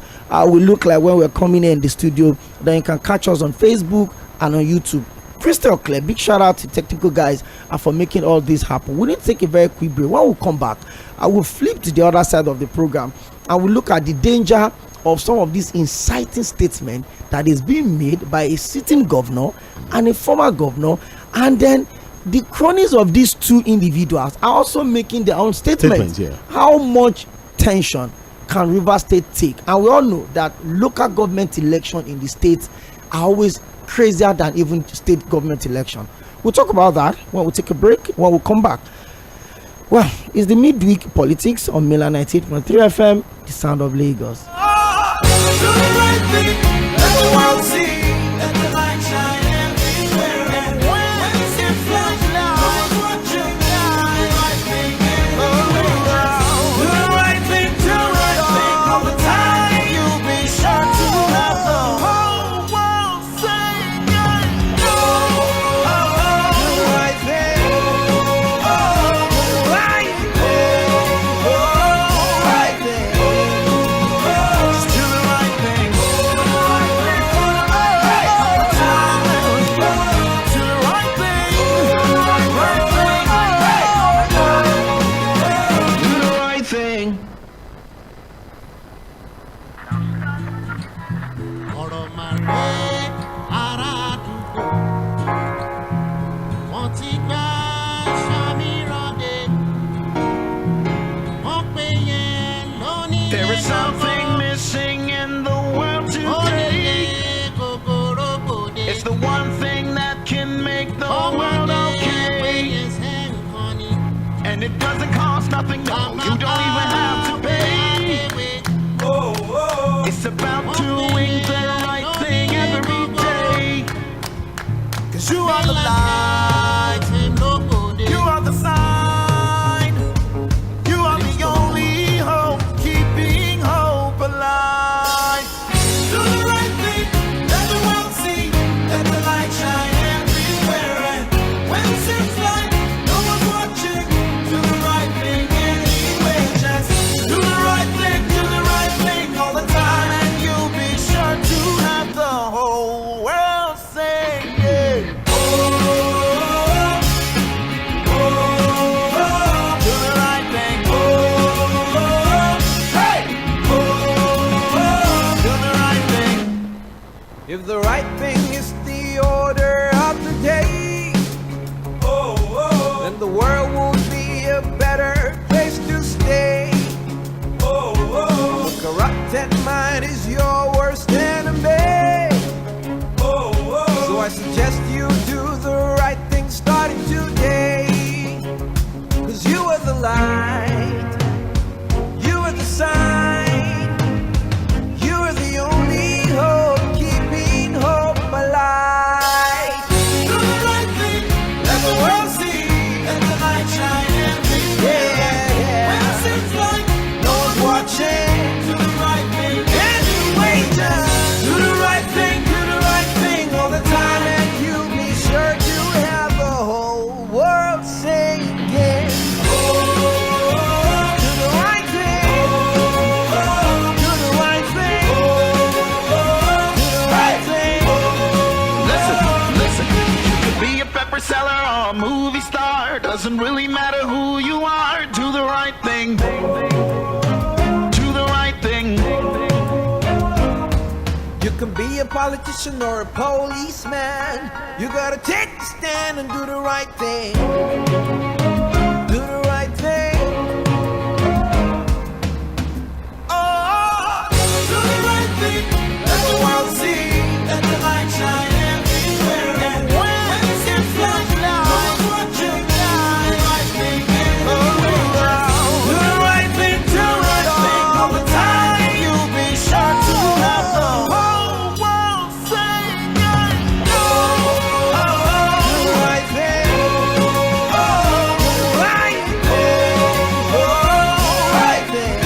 we look like when we're coming in the studio, then you can catch us on Facebook and on YouTube. Crystal clear. Big shout out to technical guys for making all this happen. We need to take a very quick break. When we come back, I will flip to the other side of the program and we'll look at the danger of some of these inciting statements that is being made by a sitting governor and a former governor, and then the cronies of these two individuals are also making their own statements. How much tension can Rivers State take? And we all know that local government election in the state are always crazier than even state government election. We'll talk about that when we take a break. When we come back, well, it's the Midweek Politics on Mainland 98.3 FM, the sound of Lagos. There is something missing in the world today. It's the one thing that can make the world okay. And it doesn't cost nothing, no, you don't even have to pay. It's about doing things light. You are the sign. You are the only hope, keeping hope alive. Do the right thing, let the world see, let the light shine everywhere. And when it seems like no one's watching, do the right thing anyway. Just do the right thing all the time, and you'll be sure to have the whole world saying, yeah. Do the right thing. Hey! Do the right thing. If the right thing is the order of the day, then the world will be a better place to stay. The corrupted mind is your worst enemy. So I suggest you do the right thing starting today. 'Cause you are the light, you are the sign, you are the only hope, keeping hope alive. Do the right thing, let the world see, let the light shine everywhere. When it seems like no one's watching, do the right thing anyway. Just do the right thing all the time, and you'll be sure to have the whole world saying, yeah. Do the right thing. Do the right thing. Do the right thing. Listen. You could be a pepper seller or a movie star. Doesn't really matter who you are. Do the right thing. Do the right thing. You can be a politician or a policeman. You gotta take the stand and do the right thing. Do the right thing. Oh, do the right thing. Let the world see. Let the light shine everywhere. And when it seems like no one's watching, do the right thing everywhere. Do the right thing all the time. You'll be sure to have the whole world saying, yeah. Do the right thing. Do the right thing.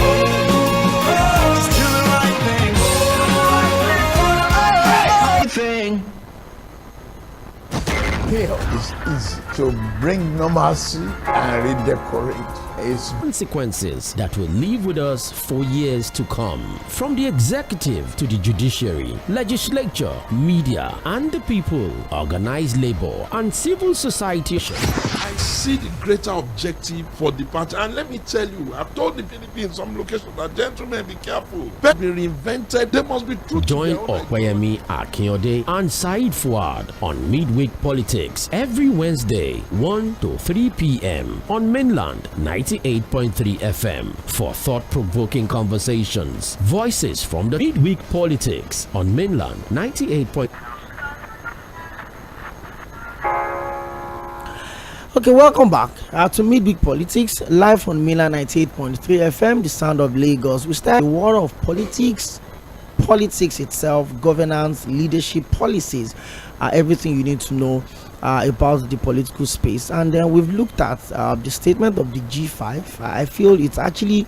Just do the right thing. Thing. Here is easy to bring normalcy and redecorate. It's Consequences that will live with us for years to come. From the executive to the judiciary, legislature, media, and the people, organized labor, and civil society. I see the greater objective for the party, and let me tell you, I've told the PDP in some locations that, gentlemen, be careful. Be reinvented. They must be true. Join to their own O꽌yèmí Akínyàndé and Said Fuad on Midweek Politics every Wednesday, 1 to 3 p.m. on Mainland 98.3 FM for thought-provoking conversations. Voices from the Midweek Politics on Mainland 98. Okay, welcome back to Midweek Politics, live on Mainland 98.3 FM, the sound of Lagos. We start the war of politics itself, governance, leadership, policies, everything you need to know about the political space. And then we've looked at the statement of the G5. I feel it's actually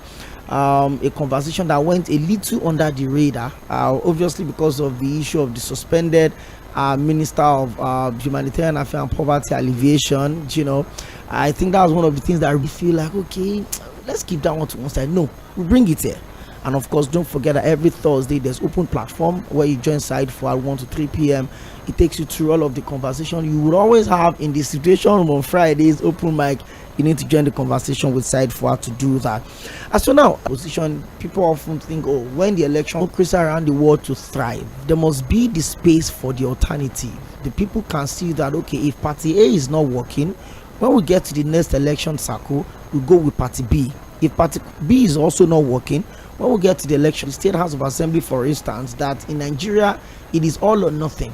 a conversation that went a little under the radar, obviously because of the issue of the suspended Minister of Humanitarian Affairs and Poverty Alleviation. You know, I think that was one of the things that we feel like, okay, let's keep that one to one side. No, we bring it here. And of course, don't forget that every Thursday there's open platform where you join Side for 1 to 3 p.m. It takes you through all of the conversation you would always have in the situation room on Fridays, open mic. You need to join the conversation with Side for to do that. As so now, position, people often think, oh, when the election democracy around the world to thrive, there must be the space for the alternative. The people can see that, okay, if Party A is not working, when we get to the next election cycle, we go with Party B. If Party B is also not working, when we get to the election, the State House of Assembly, for instance, that in Nigeria, it is all or nothing.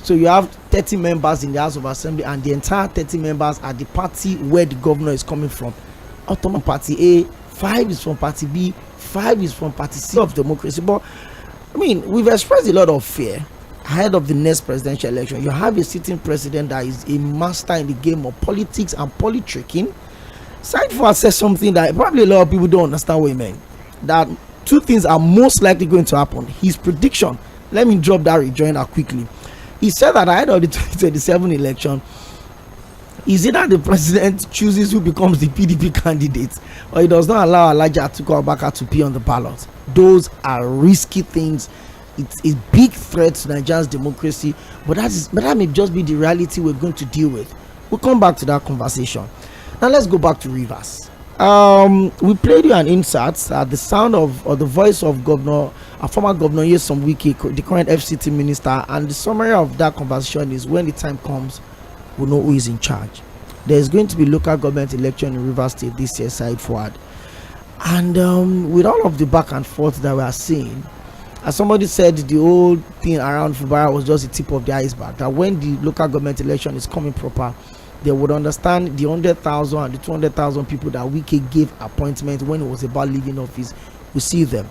So you have 30 members in the House of Assembly, and the entire 30 members are the party where the governor is coming from. Automatic Party A, 5 is from Party B, 5 is from Party C of democracy. But I mean, we've expressed a lot of fear ahead of the next presidential election, you have a sitting president that is a master in the game of politics and politicking. Side Forward says something that probably a lot of people don't understand what he meant. That two things are most likely going to happen. His prediction, let me drop that rejoinder quickly. He said that ahead of the 2027 election, is either the president chooses who becomes the PDP candidate, or he does not allow Alhaji Atiku Abubakar to be on the ballot. Those are risky things. It's a big threat to Nigeria's democracy, but that may just be the reality we're going to deal with. We'll come back to that conversation. Now let's go back to Rivers. We played you an insert, the sound of or the voice of former Governor Nyesom Wike, the current FCT minister, and the summary of that conversation is when the time comes, we'll know who is in charge. There is going to be local government election in Rivers State this year, Side Forward, and with all of the back and forth that we are seeing, as somebody said, the whole thing around Fubara was just the tip of the iceberg. That when the local government election is coming proper, they would understand the 100,000 and the 200,000 people that Wike gave appointment when it was about leaving office. We see them.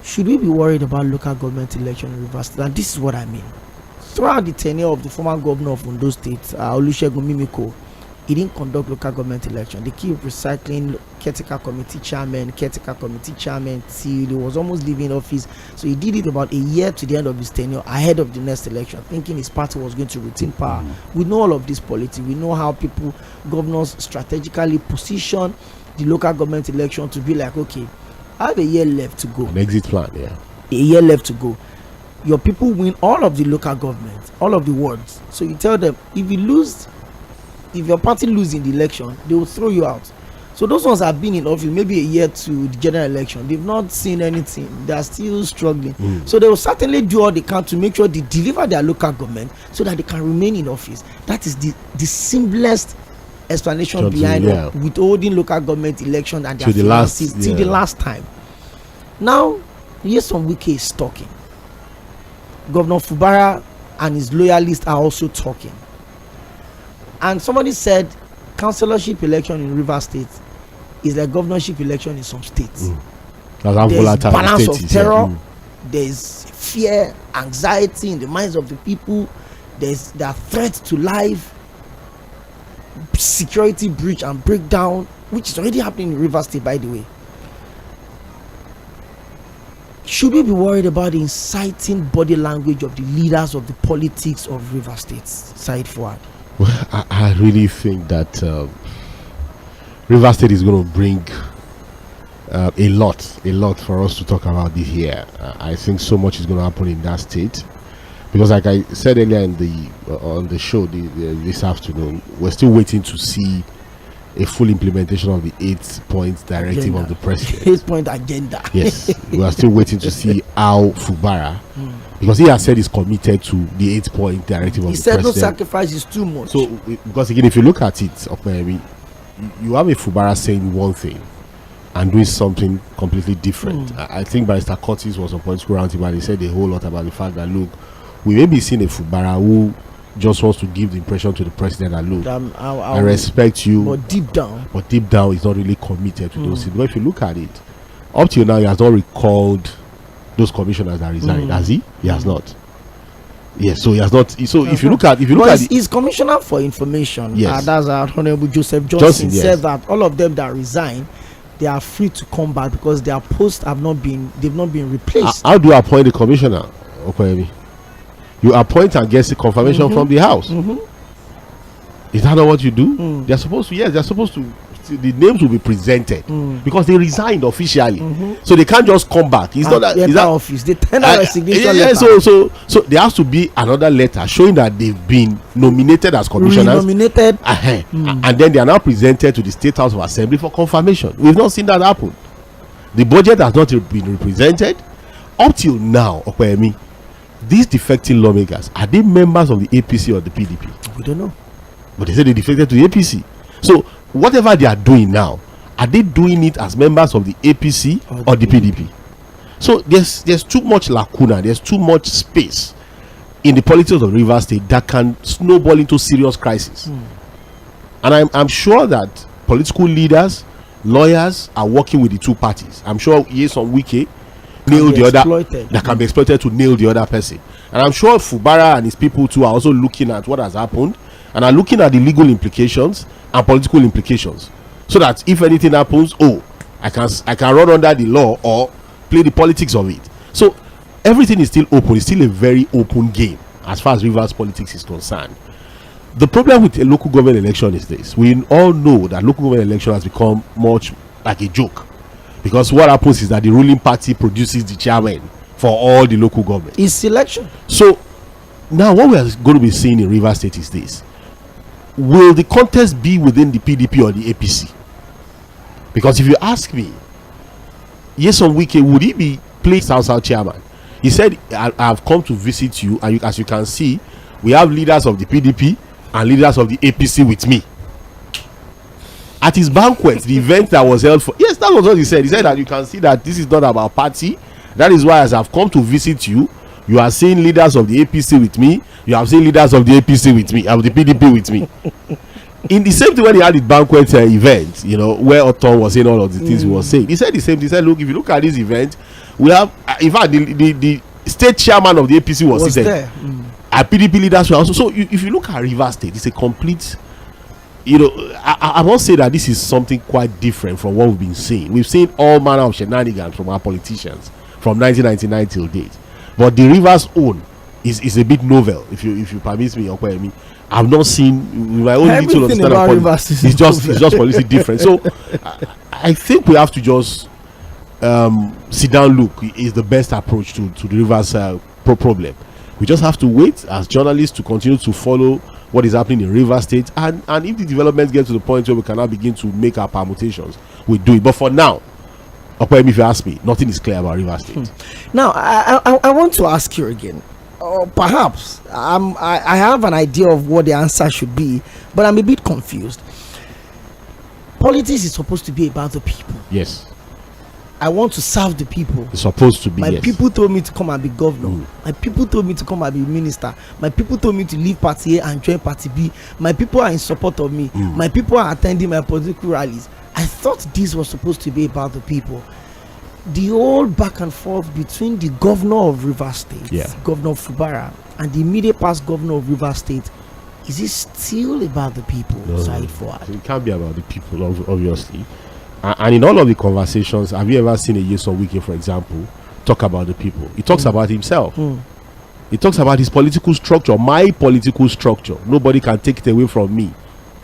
Should we be worried about local government election in Rivers State? And this is what I mean. Throughout the tenure of the former governor of Ondo State, Olusegun Mimiko, he didn't conduct local government election. They keep recycling caretaker committee chairman till he was almost leaving office. So he did it about a year to the end of his tenure, ahead of the next election, thinking his party was going to retain power. We know all of this politics. We know how governors strategically position the local government election to be like, okay, I have a year left to go. An exit plan, yeah. A year left to go. Your people win all of the local government, all of the wards. So you tell them, if your party loses in the election, they will throw you out. So those ones have been in office maybe a year to the general election. They've not seen anything. They are still struggling. So they will certainly do all they can to make sure they deliver their local government so that they can remain in office. That is the simplest explanation behind withholding local government election and their finances till the last time. Now, Nyesom Wike is talking. Governor Fubara and his loyalists are also talking. And somebody said councillorship election in Rivers State is like governorship election in some states. There's balance of terror, there's fear, anxiety in the minds of the people, there are threats to life, security breach and breakdown, which is already happening in Rivers State, by the way. Should we be worried about the inciting body language of the leaders of the politics of Rivers State? Side Forward. Well, I really think that Rivers State is going to bring a lot for us to talk about this year. I think so much is going to happen in that state because, like I said earlier on the show this afternoon, we're still waiting to see a full implementation of the 8-point directive of the president. 8-point agenda. Yes, we are still waiting to see how Fubara, because he has said he's committed to the 8-point directive of the president. He said no sacrifice is too much. So, because again, if you look at it, you have a Fubara saying one thing and doing something completely different. I think Barrister Curtis was on Political Roundtable and he said a whole lot about the fact that, look, we may be seeing a Fubara who just wants to give the impression to the president that, look, I respect you, but deep down he's not really committed to those things. But if you look at it, up till now he has not recalled those commissioners that resigned. Has he? He has not. Yes, so he has not. So if you look at he's commissioner for information. Yes, that's Honorable Joseph Johnson said that all of them that resign, they are free to come back because their posts they've not been replaced. How do you appoint a commissioner, Okoyemi? You appoint and get the confirmation from the house. Is that not what you do? They're supposed to. The names will be presented because they resigned officially, so they can't just come back. It's not that office. They tender resignation letter. So there has to be another letter showing that they've been nominated as commissioners, and then they are now presented to the State House of Assembly for confirmation. We've not seen that happen. The budget has not been represented up till now. Okoyemi, these defecting lawmakers, are they members of the APC or the PDP? We don't know, but they say they defected to the APC. So whatever they are doing now, are they doing it as members of the APC or the PDP? So there's too much lacuna, there's too much space in the politics of Rivers State that can snowball into serious crisis. And I'm sure that political leaders, lawyers are working with the two parties. I'm sure Nyesom Wike nail the other that can be exploited to nail the other person. And I'm sure Fubara and his people too are also looking at what has happened and are looking at the legal implications and political implications, so that if anything happens, I can run under the law or play the politics of it. So everything is still open. It's still a very open game as far as Rivers politics is concerned. The problem with a local government election is this: we all know that local government election has become much like a joke, because what happens is that the ruling party produces the chairman for all the local government. It's election. So now what we are going to be seeing in Rivers State is this: will the contest be within the PDP or the APC? Because if you ask me, Wike, would he be playing South chairman? He said, I have come to visit you, and as you can see, we have leaders of the PDP and leaders of the APC with me. At his banquet, the event that was held for, yes, that was what he said. He said that you can see that this is not about party. That is why, as I've come to visit you, you are seeing leaders of the APC with me. You have seen leaders of the APC with me, of the PDP with me. In the same thing when he had the banquet event, where Othon was saying all of the things he was saying, he said the same thing. He said, look, if you look at this event, we have, in fact, the state chairman of the APC was there. Our PDP leaders were also. So if you look at Rivers State, it's a complete, I must say that this is something quite different from what we've been seeing. We've seen all manner of shenanigans from our politicians from 1999 till date. But the Rivers own is a bit novel, if you permit me, Okoyemi. I've not seen, with my own little understanding of politics, it's just policy different. So I think we have to just sit down, look, is the best approach to the Rivers problem. We just have to wait as journalists to continue to follow what is happening in Rivers State, and if the developments get to the point where we cannot begin to make our permutations, we do it. But for now, if you ask me, nothing is clear about Rivers State. Now, I want to ask you again. Perhaps I have an idea of what the answer should be, but I'm a bit confused. Politics is supposed to be about the people. Yes. I want to serve the people. It's supposed to be. My people told me to come and be governor. My people told me to come and be minister. My people told me to leave party A and join party B. My people are in support of me. My people are attending my political rallies. I thought this was supposed to be about the people. The whole back and forth between the governor of Rivers State, Governor Fubara, and the immediate past governor of Rivers State, is it still about the people? No, Side forward. It can't be about the people, obviously. And in all of the conversations, have you ever seen a Wike, for example, talk about the people? He talks about himself. He talks about his political structure, my political structure. Nobody can take it away from me.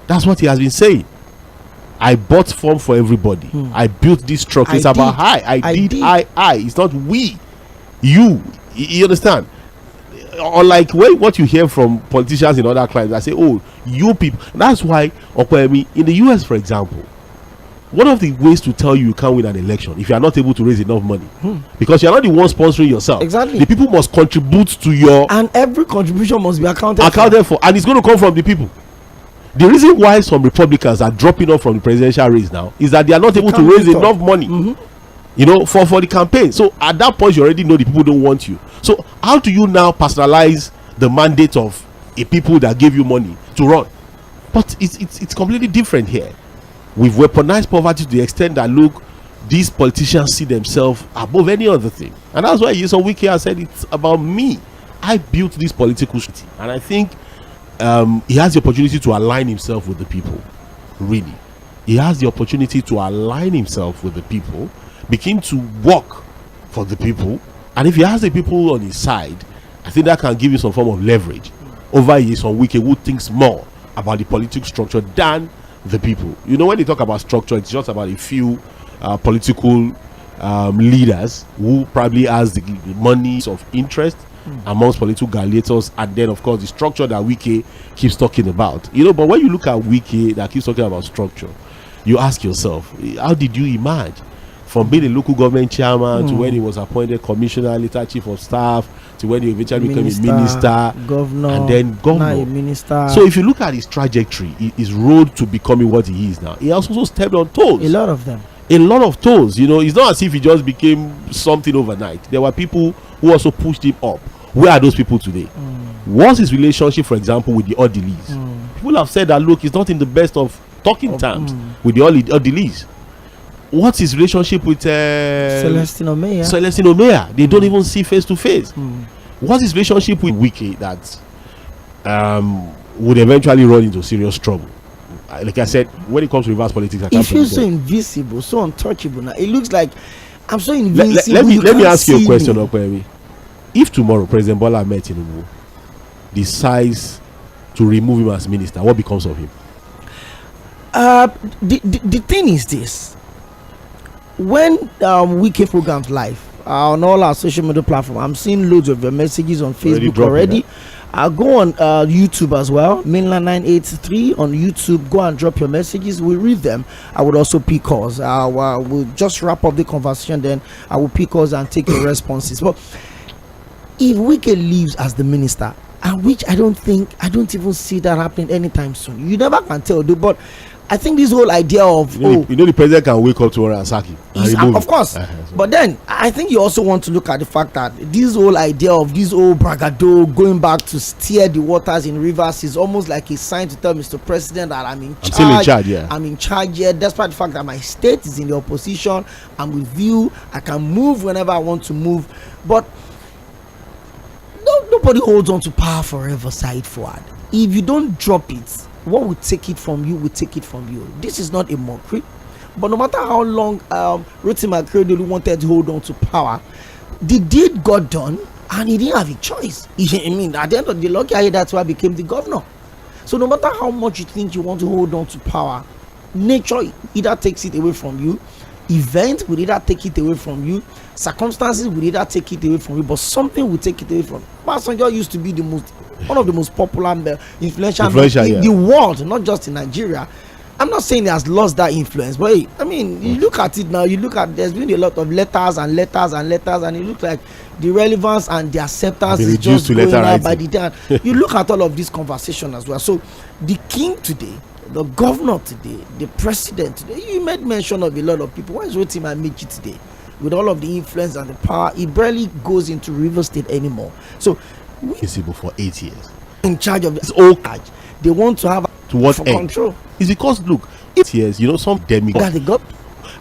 That's what he has been saying. I bought form for everybody. I built this structure. It's about I did. It's not we. You understand? Unlike what you hear from politicians in other clients, I say, oh, you people. That's why, in the US, for example, one of the ways to tell you can't win an election if you are not able to raise enough money, because you are not the one sponsoring yourself. Exactly. The people must contribute to your, and every contribution must be accounted for, and it's going to come from the people. The reason why some Republicans are dropping off from the presidential race now is that they are not able to raise enough money, for the campaign. So at that point, you already know the people don't want you. So how do you now personalize the mandate of a people that gave you money to run? But it's completely different here. We've weaponized poverty to the extent that, look, these politicians see themselves above any other thing. And that's why Wike has said it's about me. I built this political city. And I think he has the opportunity to align himself with the people. Really. He has the opportunity to align himself with the people, begin to work for the people. And if he has the people on his side, I think that can give you some form of leverage over Wike, who thinks more about the political structure than the people. When they talk about structure, it's just about a few political leaders who probably has the money of interest amongst political gladiators, and then of course the structure that Wike keeps talking about. But when you look at Wike that keeps talking about structure, you ask yourself, how did you emerge from being a local government chairman to when he was appointed commissioner, later chief of staff, to when he eventually became a minister, governor, and then governor, minister. So if you look at his trajectory, his road to becoming what he is now, he has also stepped on toes. A lot of them. It's not as if he just became something overnight. There were people who also pushed him up. Where are those people today? What's his relationship, for example, with the orderlies? People have said that, look, he's not in the best of talking terms with the orderlies. What's his relationship with Celestine Omeya? They don't even see face to face. What's his relationship with Wike that would eventually run into serious trouble? Like I said, when it comes to reverse politics, It feels so invisible, so untouchable. Now it looks like I'm so invincible. Let me ask you a question, Okwemi. If tomorrow President Bola Ahmed Tinubu decides to remove him as minister, what becomes of him? The thing is this: when we keep programs live on all our social media platforms, I'm seeing loads of your messages on Facebook already. I'll go on YouTube as well, Mainland 983 on YouTube. Go and drop your messages. We'll read them. I would also pick calls. We'll just wrap up the conversation, then I will pick calls and take your responses. But if Wike leaves as the minister, and which I don't even see that happening anytime soon. You never can tell, dude. But I think this whole idea of the president can wake up tomorrow and sack him. Of course. But then I think you also want to look at the fact that this whole idea of this old bragado going back to steer the waters in Rivers is almost like a sign to tell Mr. President that I'm in charge. I'm still in charge, yeah. I'm in charge here, despite the fact that my state is in the opposition. I'm with you. I can move whenever I want to move. But nobody holds on to power forever, side forward. If you don't drop it, what will take it from you will take it from you. This is not a mockery, but no matter how long Rotimi Akeredolu wanted to hold on to power, the deed got done and he didn't have a choice. I mean, at the end of the day, that's why he became the governor. So no matter how much you think you want to hold on to power, nature either takes it away from you, event will either take it away from you, circumstances will either take it away from you, but something will take it away from you. Obasanjo used to be one of the most popular influential in the world, not just in Nigeria. I'm not saying he has lost that influence, but hey, I mean, you look at it now, there's been a lot of letters, and it looks like the relevance and the acceptance is just going out by the day. You look at all of this conversation as well. So the king today, the governor today, the president today, you made mention of a lot of people. Why is Rotimi Amechi today? With all of the influence and the power, he barely goes into Rivers State anymore. So visible for 8 years in charge of this old charge. They want to have control. It's because look, 8 years, some demigod that they got,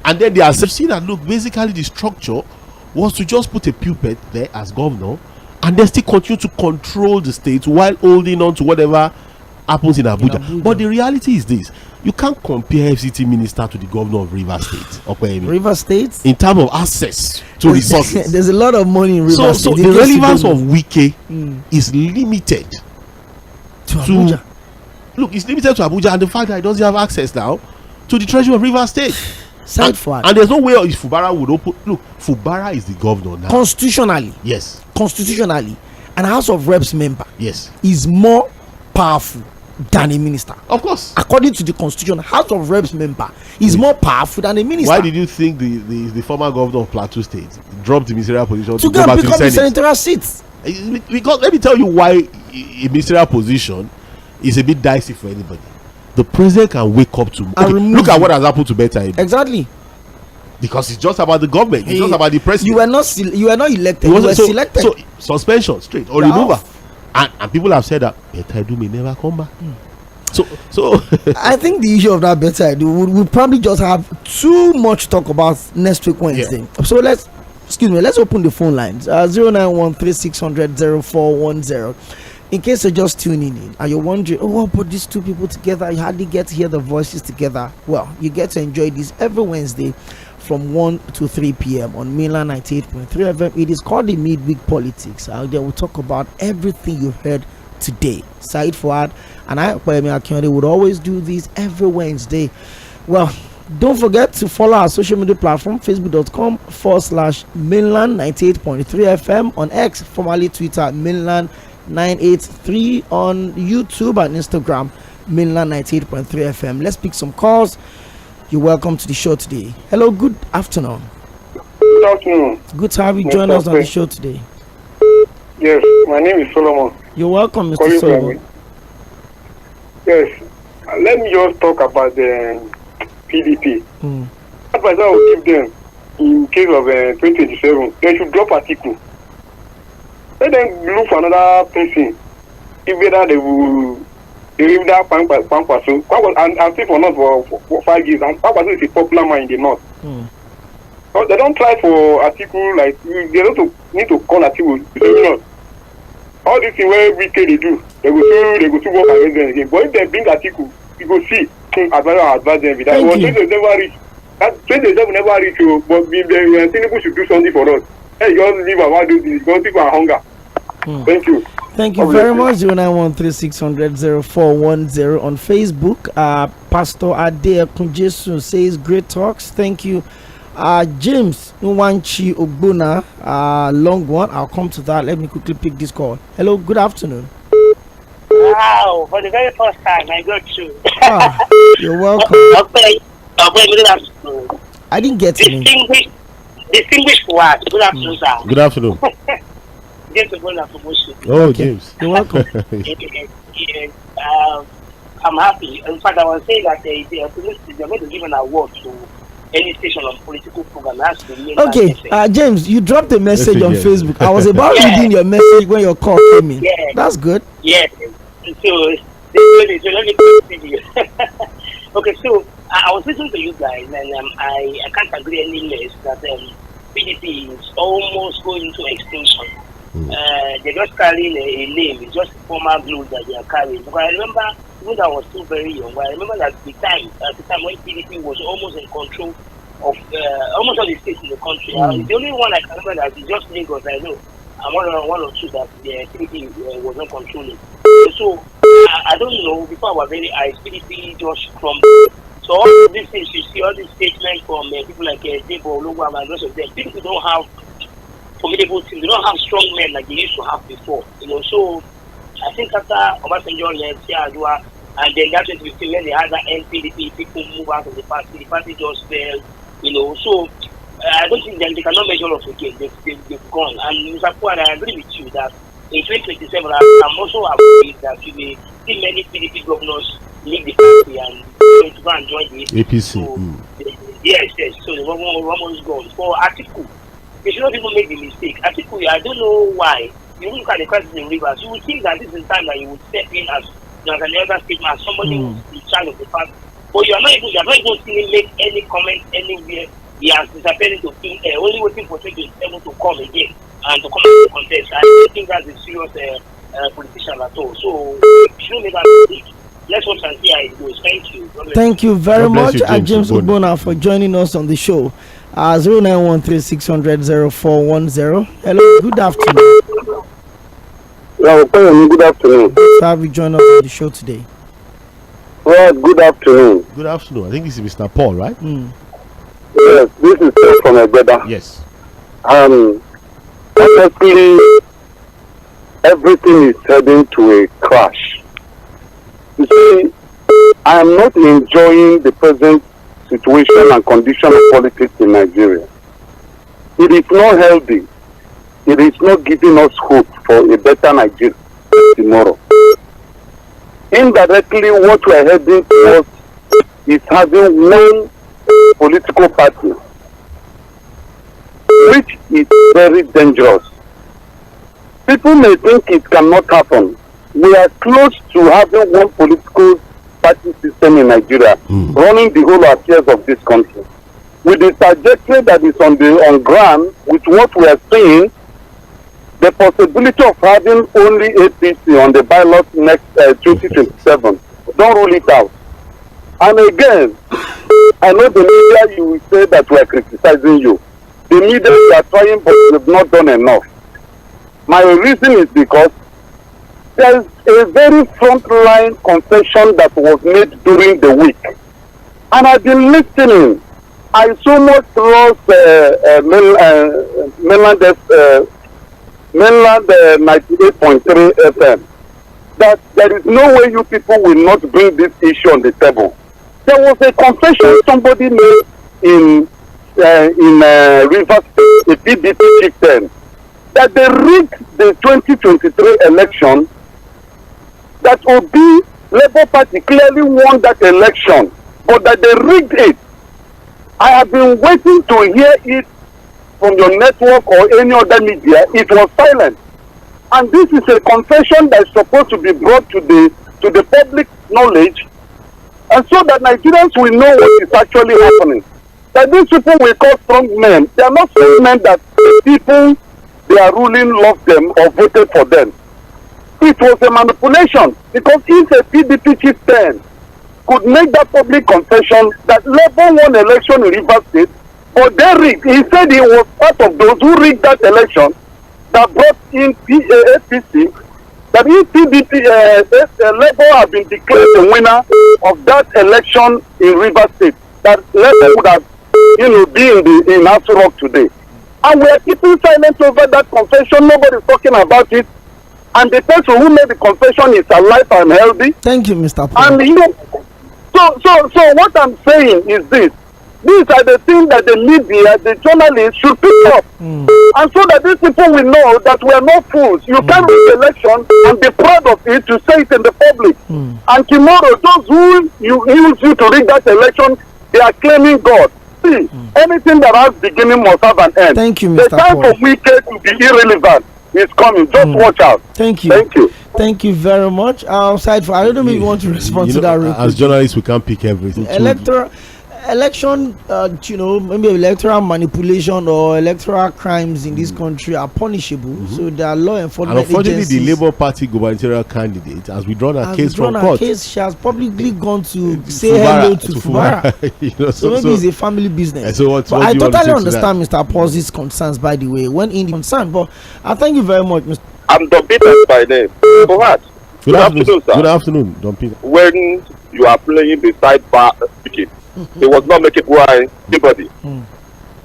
and then they accept. See that look, basically the structure was to just put a puppet there as governor, and they still continue to control the state while holding on to whatever happens in Abuja. But the reality is this: you can't compare FCT minister to the governor of Rivers State. Rivers State, in terms of access to resources, there's a lot of money in Rivers State. So the relevance of Wike is limited to Abuja. Look, it's limited to Abuja, and the fact that he doesn't have access now to the treasury of Rivers State. And there's no way if Fubara would open. Look, Fubara is the governor now. Constitutionally, yes. Constitutionally, an House of Reps member, yes, is more powerful than a minister. Of course, according to the Constitution, House of Reps member is more powerful than a minister. Why did you think the former governor of Plateau State dropped the ministerial position to go back to the senatorial seats? Because let me tell you why a ministerial position is a bit dicey for anybody. The president can wake up to look at what has happened to Beta. Exactly. Because it's just about the government. It's just about the president. You were not elected. You were selected. So suspension straight or removal. And people have said that Beta may never come back. So I think the issue of that Beta we'll probably just have too much talk about next week Wednesday. Yeah. So let's open the phone lines. 09136000410. In case you're just tuning in and you're wondering, what put these two people together? You hardly get to hear the voices together. Well, you get to enjoy this every Wednesday from 1 to 3 p.m. on Mainland 98.3 FM. It is called the Midweek Politics. There we'll talk about everything you've heard today. Said Fuad and I, Tᴏɪᴛᴛᴇʀ Mᴜɪᴜ, would always do this every Wednesday. Well, don't forget to follow our social media platform, facebook.com/Mainland 98.3 FM, on X, formerly Twitter, Mainland 983, on YouTube and Instagram, Mainland 98.3 FM. Let's pick some calls. You're welcome to the show today. Hello, good afternoon. Good afternoon. Good to have you join us on the show today. Yes, my name is Solomon. You're welcome, Mr. Solomon. Yes, let me just talk about the PDP. Advice I will give them in case of 2027, they should drop article. Let them look for another person. If whether they will remove that Kwankwaso. I'm still for not for 5 years. And Kwankwaso is a popular man in the north. But they don't try for article like they don't need to call article. all this thing where we can do, they go to work against them again. But if they bring Atiku, you go see advance them with that. But they never reach. That 27 never reach you. But Tinubu should do something for us. Hey, just leave our do this because people are hunger. Thank you. Thank you very much. 0913600410 on Facebook. Pastor Adyekun says great talks. Thank you. James Nwanchi Ogbuna, long one. I'll come to that. Let me quickly pick this call. Hello, good afternoon. Wow, for the very first time I got you. You're welcome. Okay, good afternoon. I didn't get it. Distinguished what? Good afternoon, sir. Good afternoon. James Ogbuna promotion. Oh, okay. James. You're welcome. I'm happy. In fact, I was saying that they're going to give an award to any station on political program. Okay, James, you dropped a message on Facebook. I was about reading your message when your call came in. Yeah. That's good. Yeah. So let me continue. Okay, so I was listening to you guys, and I can't agree any less that PDP is almost going into extinction. They're just carrying a name. It's just formal glue that they are carrying. Because I remember when I was still very young, I remember that at the time when PDP was almost in control of almost all the states in the country. The only one I can remember that is just Lagos. I know, and one or two that the PDP was not controlling. So I don't know. Before our very eyes, PDP just crumbled. So all of these things you see, all these statements from people like Debo, Logo, and the rest of them, PDP don't have formidable teams. They don't have strong men like they used to have before. So I think after Obasanjo left, and then that 2015 when they had that NPDP, people move out of the party just fell. So I don't think they cannot measure us again. They've gone. And Mr. Puan, I agree with you that in 2027, I'm also afraid that you may see many PDP governors leave the party and to go and join the APC. So, yes. So the one is gone. For Atiku, they should not even make the mistake. Atiku, I don't know why. You look at the crisis in Rivers, you would think that this is the time that you would step in as an elder statesman, as somebody who's in charge of the party. But you are not even seeing him make any comment anywhere. He has disappeared to him, only waiting for 2027 to come again and to come to the contest. I don't think that's a serious politician at all. So you shouldn't make that mistake. Let's watch and see how it goes. Thank you. Thank you very much, James Ogbona, for joining us on the show. 0913600410. Hello, good afternoon. Good afternoon. So have you joined us on the show today? Well, good afternoon. Good afternoon. I think this is Mr. Paul, right? Yes, this is Paul from Egbeda. Yes. Honestly, everything is heading to a crash. You see, I am not enjoying the present situation and condition of politics in Nigeria. It is not healthy. It is not giving us hope for a better Nigeria tomorrow. Indirectly, what we are heading towards is having one political party, which is very dangerous. People may think it cannot happen. We are close to having one political party system in Nigeria, running the whole affairs of this country. With the trajectory that is on ground, with what we are seeing, the possibility of having only APC on the ballot next 2027, don't rule it out. And again, I know the media, you will say that we are criticizing you. The media, you are trying, but you have not done enough. My reason is because there is a very front-line concession that was made during the week. And I've been listening. I so much lost mainland 98.3 FM that there is no way you people will not bring this issue on the table. There was a confession somebody made in Rivers State, the PDP chieftain, that they rigged the 2023 election, that Obi Labour Party clearly won that election, but that they rigged it. I have been waiting to hear it from your network or any other media. It was silent. And this is a confession that is supposed to be brought to the public knowledge, and so that Nigerians will know what is actually happening. That these people we call strong men, they are not strong men that the people they are ruling love them or voted for them. it was a manipulation, because if a PDP chieftain could make that public confession that Labour won election in Rivers State, but they rigged, he said he was part of those who rigged that election that brought in APC, that if PDP, Labour had been declared the winner of that election in Rivers State, that Labour would have, been in Aso Rock today. And we are keeping silent over that confession. Nobody is talking about it. And the person who made the confession is alive and healthy. Thank you, Mr. Paul. And so what I'm saying is this. These are the things that the media, the journalists should pick up. And so that these people will know that we are not fools. You can't win the election and be proud of it to say it in the public. And tomorrow, those who use you to rig that election, they are claiming God. See, anything that has beginning must have an end. Thank you, Mr. The time for wicked to be irrelevant is coming. Just watch out. Thank you. Thank you. Thank you very much. Aside from, I don't know if you want to respond to that real quick. As journalists, we can't pick everything. Election, maybe electoral manipulation or electoral crimes in this country are punishable. So there are law enforcement and unfortunately, agencies. the Labour Party gubernatorial candidate has withdrawn her case from her court. She has publicly gone to say hello to Fubara. So maybe it's a family business. So what I totally understand Mr. Paul's concerns, by the way, when in the concern. But I thank you very much, Mr. I'm Don Peter by name. For what? Good afternoon, sir. Good afternoon, Don Peter. When you are playing the sidebar speaking, he was not making why anybody.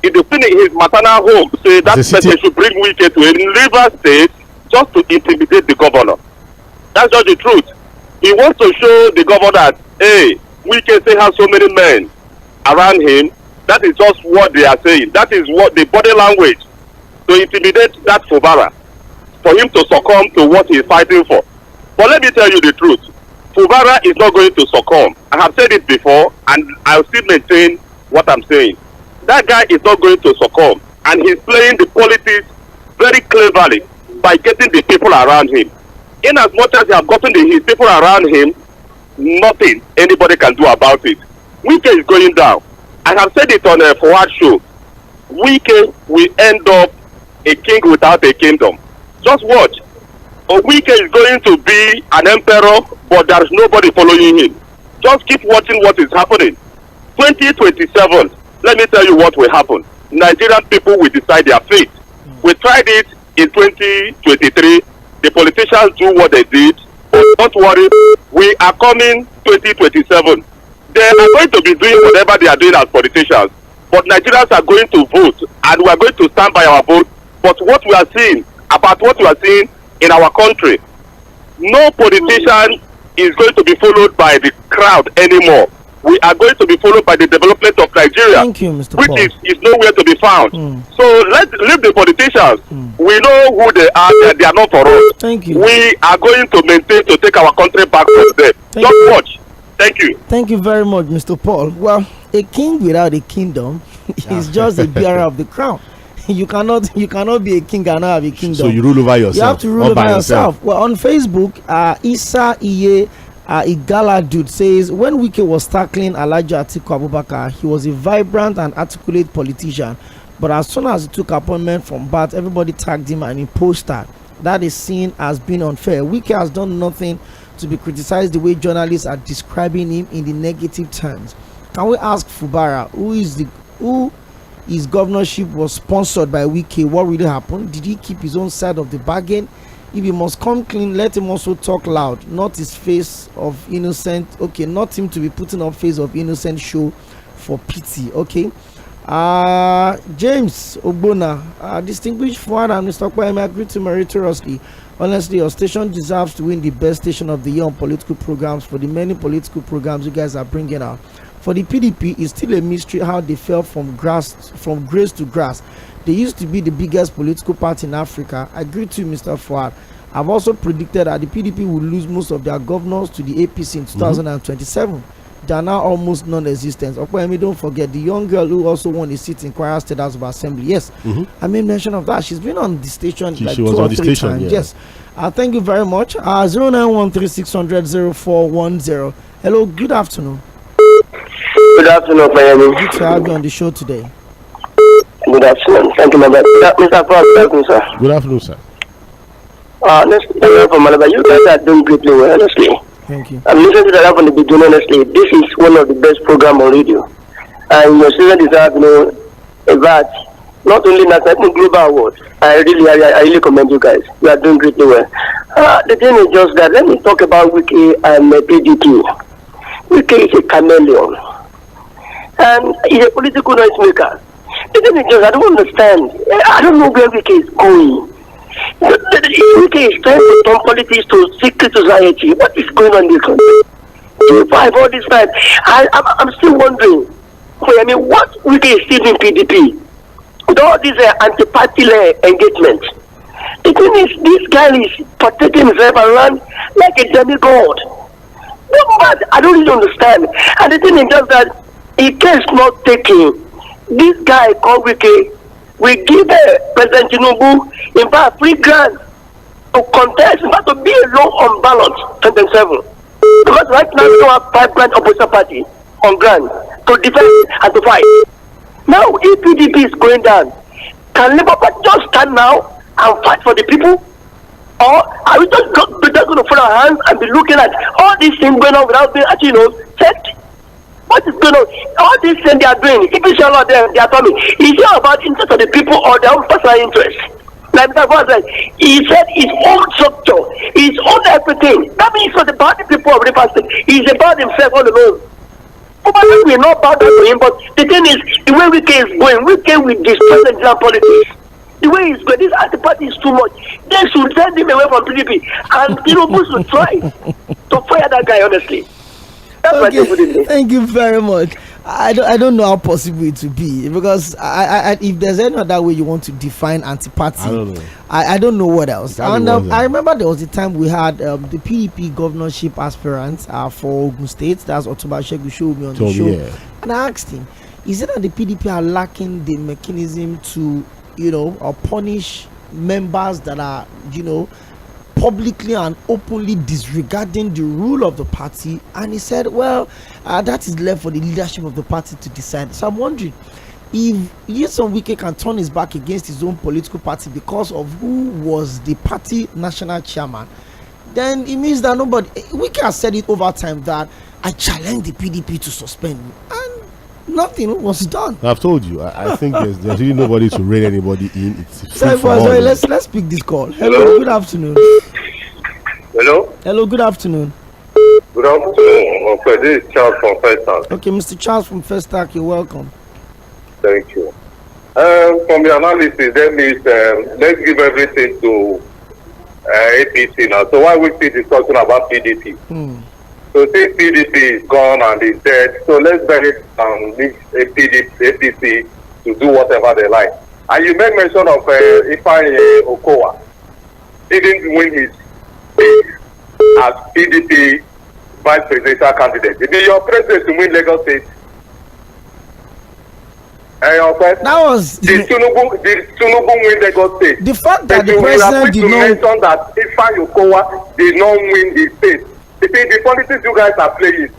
If you finish his maternal home, say that person should bring Wike to a Rivers State just to intimidate the governor. That's just the truth. He wants to show the governor that, hey, Wike still has so many men around him. That is just what they are saying. That is what the body language to intimidate that Fubara, for him to succumb to what he is fighting for. But let me tell you the truth. Fubara is not going to succumb. I have said it before, and I'll still maintain what I'm saying. That guy is not going to succumb, and he's playing the politics very cleverly by getting the people around him. In as much as he has gotten his people around him, nothing anybody can do about it. Wike is going down. I have said it on a forward show. Wike will end up a king without a kingdom. Just watch. Wike is going to be an emperor, but there is nobody following him. Just keep watching what is happening. 2027, let me tell you what will happen. Nigerian people will decide their fate. We tried it in 2023. The politicians do what they did. But don't worry, we are coming 2027. They are going to be doing whatever they are doing as politicians. But Nigerians are going to vote, and we are going to stand by our vote. But what we are seeing, about what we are seeing in our country, no politician is going to be followed by the crowd anymore. We are going to be followed by the development of Nigeria. Thank you, Mr. Which Paul. is nowhere to be found. So let's leave the politicians. We know who they are. They are not for us. Thank you. We are going to maintain to take our country back from them. Just watch. Thank you. Thank you very much, Mr. Paul. Well, a king without a kingdom is just a bearer of the crown. You cannot be a king and not have a kingdom. So you rule over yourself. You have to rule over yourself. Well, on Facebook, Igala dude says, when Wike was tackling Elijah Atiku Abubakar, he was a vibrant and articulate politician. But as soon as he took appointment from Bat, everybody tagged him and imposed that. That is seen as being unfair. Wike has done nothing to be criticized the way journalists are describing him in the negative terms. Can we ask Fubara, who his governorship was sponsored by Wike, what really happened? Did he keep his own side of the bargain? If he must come clean, let him also talk loud, not his face of innocent. Okay, not him to be putting up face of innocent show for pity. Okay. James Ogbona, distinguished foreign and Mr. Kwame, I agree to meritoriously. Honestly, your station deserves to win the best station of the year on political programs for the many political programs you guys are bringing out. For the PDP, it's still a mystery how they fell from grace to grass. They used to be the biggest political party in Africa. I agree to Mr. Fuad. I've also predicted that the PDP will lose most of their governors to the APC in 2027. They are now almost non-existent. Okay, don't forget the young girl who also won a seat in Kwara State House of Assembly. Yes, I made mention of that. She's been on the station like 2 or 3 times. Yeah. Yes. Thank you very much. 0913-600-0410. Hello, good afternoon. Good afternoon, Miami. Good to have you on the show today. Good afternoon. Thank you, my brother. Mr. Paul, good afternoon, sir. Good afternoon, sir. Honestly, you guys are doing greatly well, honestly. Thank you. I'm listening to that from the beginning, honestly. This is one of the best programs on radio. And your student deserve, a badge. Not only national, even global award. I really commend you guys. You are doing greatly well. The thing is just that, let me talk about Wike and PDP. Wike is a chameleon. And he's a political noise maker. The thing is just, I don't understand. I don't know where Wike is going. Wike is trying to turn politics to secret society. What is going on in this country? All this time, I'm still wondering. What Wike is still in PDP? With all this anti-party engagement. The thing is, this guy is protecting himself around like a demigod. But I don't really understand. And the thing is just that he is not taking. This guy called Wike will give President Tinubu in fact free grant to contest, in fact to be alone on ballot 2027. Because right now we don't have 5 grand opposition party on ground to defend and to fight. Now if PDP is going down, can Labour Party just stand now and fight for the people? Or are we just going to fold our hands and be looking at all these things going on without being actually checked? What is going on? All these things they are doing, if it's all of them, they are coming. Is it about interest of the people or their own personal interest? Like Mr. President, he said his own structure, his own everything. That means it's not about the people of the person. It's about himself all alone. Probably we're not about that for him, but the thing is, the way Wike is going, Wike will destroy the Nigerian politics. The way he's going, this anti-party is too much. They should send him away from PDP, and Tinubu should try to fire that guy, honestly. Okay, thank you very much. I don't know how possible it will be, because if there's any other way you want to define anti-party, I don't know what else. And I remember there was a time we had the PDP governorship aspirant for Ogun State, that's WG SAW on the show, and I asked him, is it that the PDP are lacking the mechanism to punish members that are publicly and openly disregarding the rule of the party? And he said, well, that is left for the leadership of the party to decide. So I'm wondering if Nyesom Wike can turn his back against his own political party because of who was the party national chairman, then it means that nobody. Wike has said it over time that I challenge the PDP to suspend me, and nothing was done. I've told you. I think there's really nobody to rein anybody in. It's sorry, let's pick this call. Hello, good afternoon. Hello, good afternoon. Good afternoon. Okay, this is Charles from Festac. Okay, Mr. Charles from Festac, you're welcome. Thank you. From the analysis, that means let's give everything to APC now. So why we still discussing about PDP? So since PDP is gone and is dead, so let's bury it and leave APC to do whatever they like. And you made mention of Ifeanyi Okowa. He didn't win his bid as PDP vice presidential candidate. It is your president to win Lagos State. That was did Tinubu win Lagos State? The fact that the president did not mention that Ifeanyi Okowa did not win his state. The politics you guys are playing.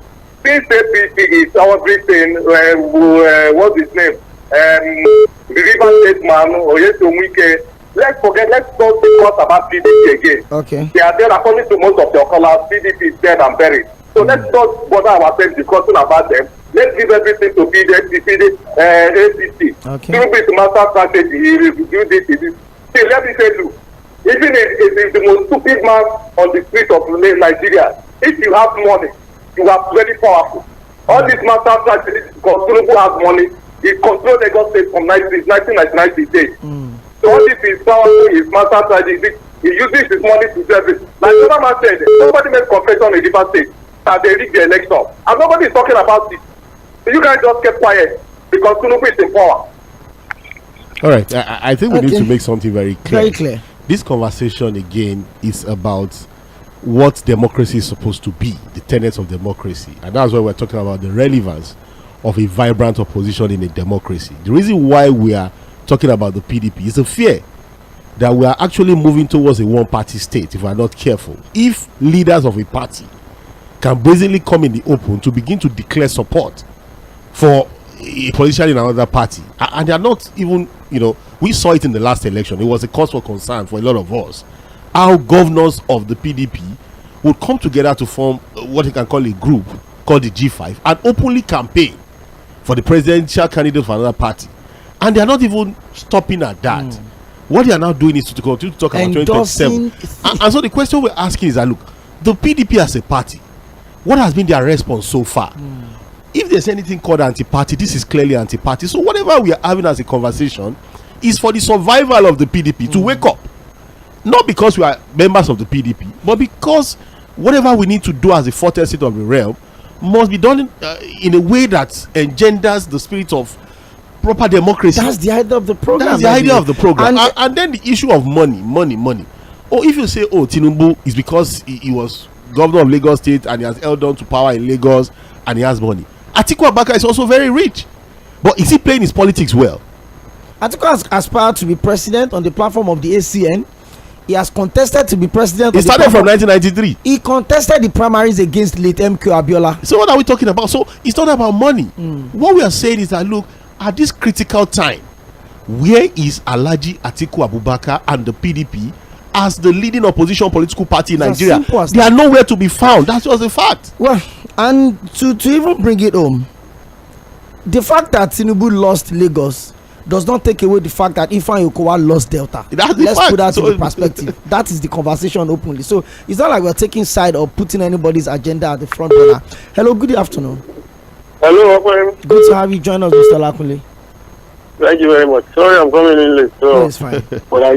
Since APC is everything, what's his name? The River State man, Nyesom Wike. Let's not discuss about PDP again. Okay. They are dead, according to most of your callers. PDP is dead and buried. So let's not bother ourselves discussing about them. Let's give everything to APC. Okay. Through this master strategy, he will do this. See, let me tell you, even if the most stupid man on the street of Nigeria, if you have money, you are very powerful. All these master strategies, because Tinubu has money, he controls Lagos State from 1999 days. So all this is powerful, his master strategy. He uses his money to serve it. Like the other man said, nobody made confession in River State that they rigged the election. And nobody is talking about it. So you guys just keep quiet because Tinubu is in power. All right, I think we need to make something very clear. Very clear. This conversation again is about what democracy is supposed to be, the tenets of democracy. And that's why we're talking about the relevance of a vibrant opposition in a democracy. The reason why we are talking about the PDP is a fear that we are actually moving towards a one-party state if we are not careful. If leaders of a party can basically come in the open to begin to declare support for a politician in another party, and they are not even, we saw it in the last election. It was a cause for concern for a lot of us. how governors of the PDP would come together to form what you can call a group called the G5 and openly campaign for the presidential candidate for another party, and they are not even stopping at that. What they are now doing is to continue to talk about 2027. And so the question we're asking is that, look, the PDP as a party, what has been their response so far? If there's anything called anti-party, this is clearly anti-party. So whatever we are having as a conversation is for the survival of the PDP to wake up. Not because we are members of the PDP, but because whatever we need to do as a fortress state of the realm must be done in a way that engenders the spirit of proper democracy. That's the idea of the program. That's the idea of the program. And then the issue of money. Or if you say, Tinubu is because he was governor of Lagos State and he has held on to power in Lagos and he has money. Atiku Abubakar is also very rich, but is he playing his politics well? Atiku has aspired to be president on the platform of the ACN. He has contested to be president. He started from 1993. He contested the primaries against late MK Abiola. So what are we talking about? So it's not about money. What we are saying is that, look, at this critical time, where is Alhaji Atiku Abubakar and the PDP as the leading opposition political party in Nigeria? They are nowhere to be found. That's just a fact. Well, and to even bring it home, the fact that Tinubu lost Lagos does not take away the fact that Ifeanyi Okowa lost Delta. Let's put that into perspective. That is the conversation openly. So it's not like we're taking side or putting anybody's agenda at the front burner. Hello, good afternoon. Hello, good to have you join us, Mr. Lakunle. Thank you very much. Sorry, I'm coming in late. So, no, it's fine. But I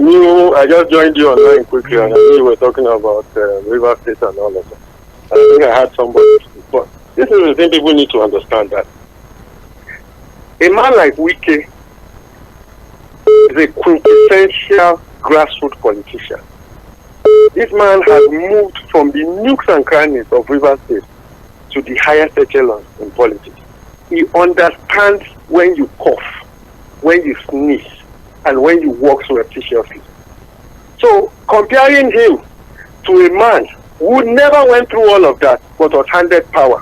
just joined you online quickly, and I knew you were talking about River State and all of that. I think I had somebody. But this is the thing people need to understand, that a man like Wike is a quintessential grassroots politician. This man has moved from the nooks and crannies of River State to the highest echelons in politics. He understands when you cough, when you sneeze, and when you walk surreptitiously. So comparing him to a man who never went through all of that but was handed power,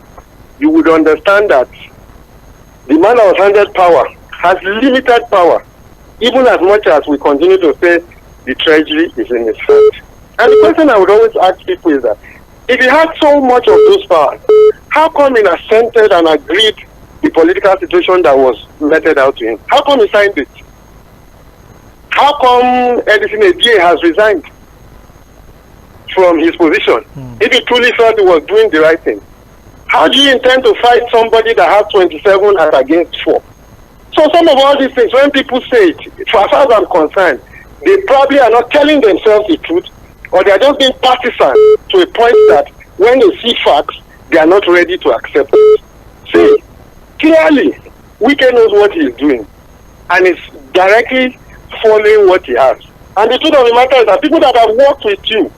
you would understand that the man that was handed power has limited power, even as much as we continue to say the treasury is in his hand. And the question I would always ask people is that if he had so much of those powers, how come he assented and agreed the political situation that was meted out to him? How come he signed it? How come Edison Egie has resigned from his position if he truly felt he was doing the right thing? How do you intend to fight somebody that has 27 as against 4? So some of all these things, when people say it, as far as I'm concerned, they probably are not telling themselves the truth, or they are just being partisan to a point that when they see facts, they are not ready to accept it. See, clearly, Wike knows what he is doing, and is directly following what he has. And the truth of the matter is that people that have worked with you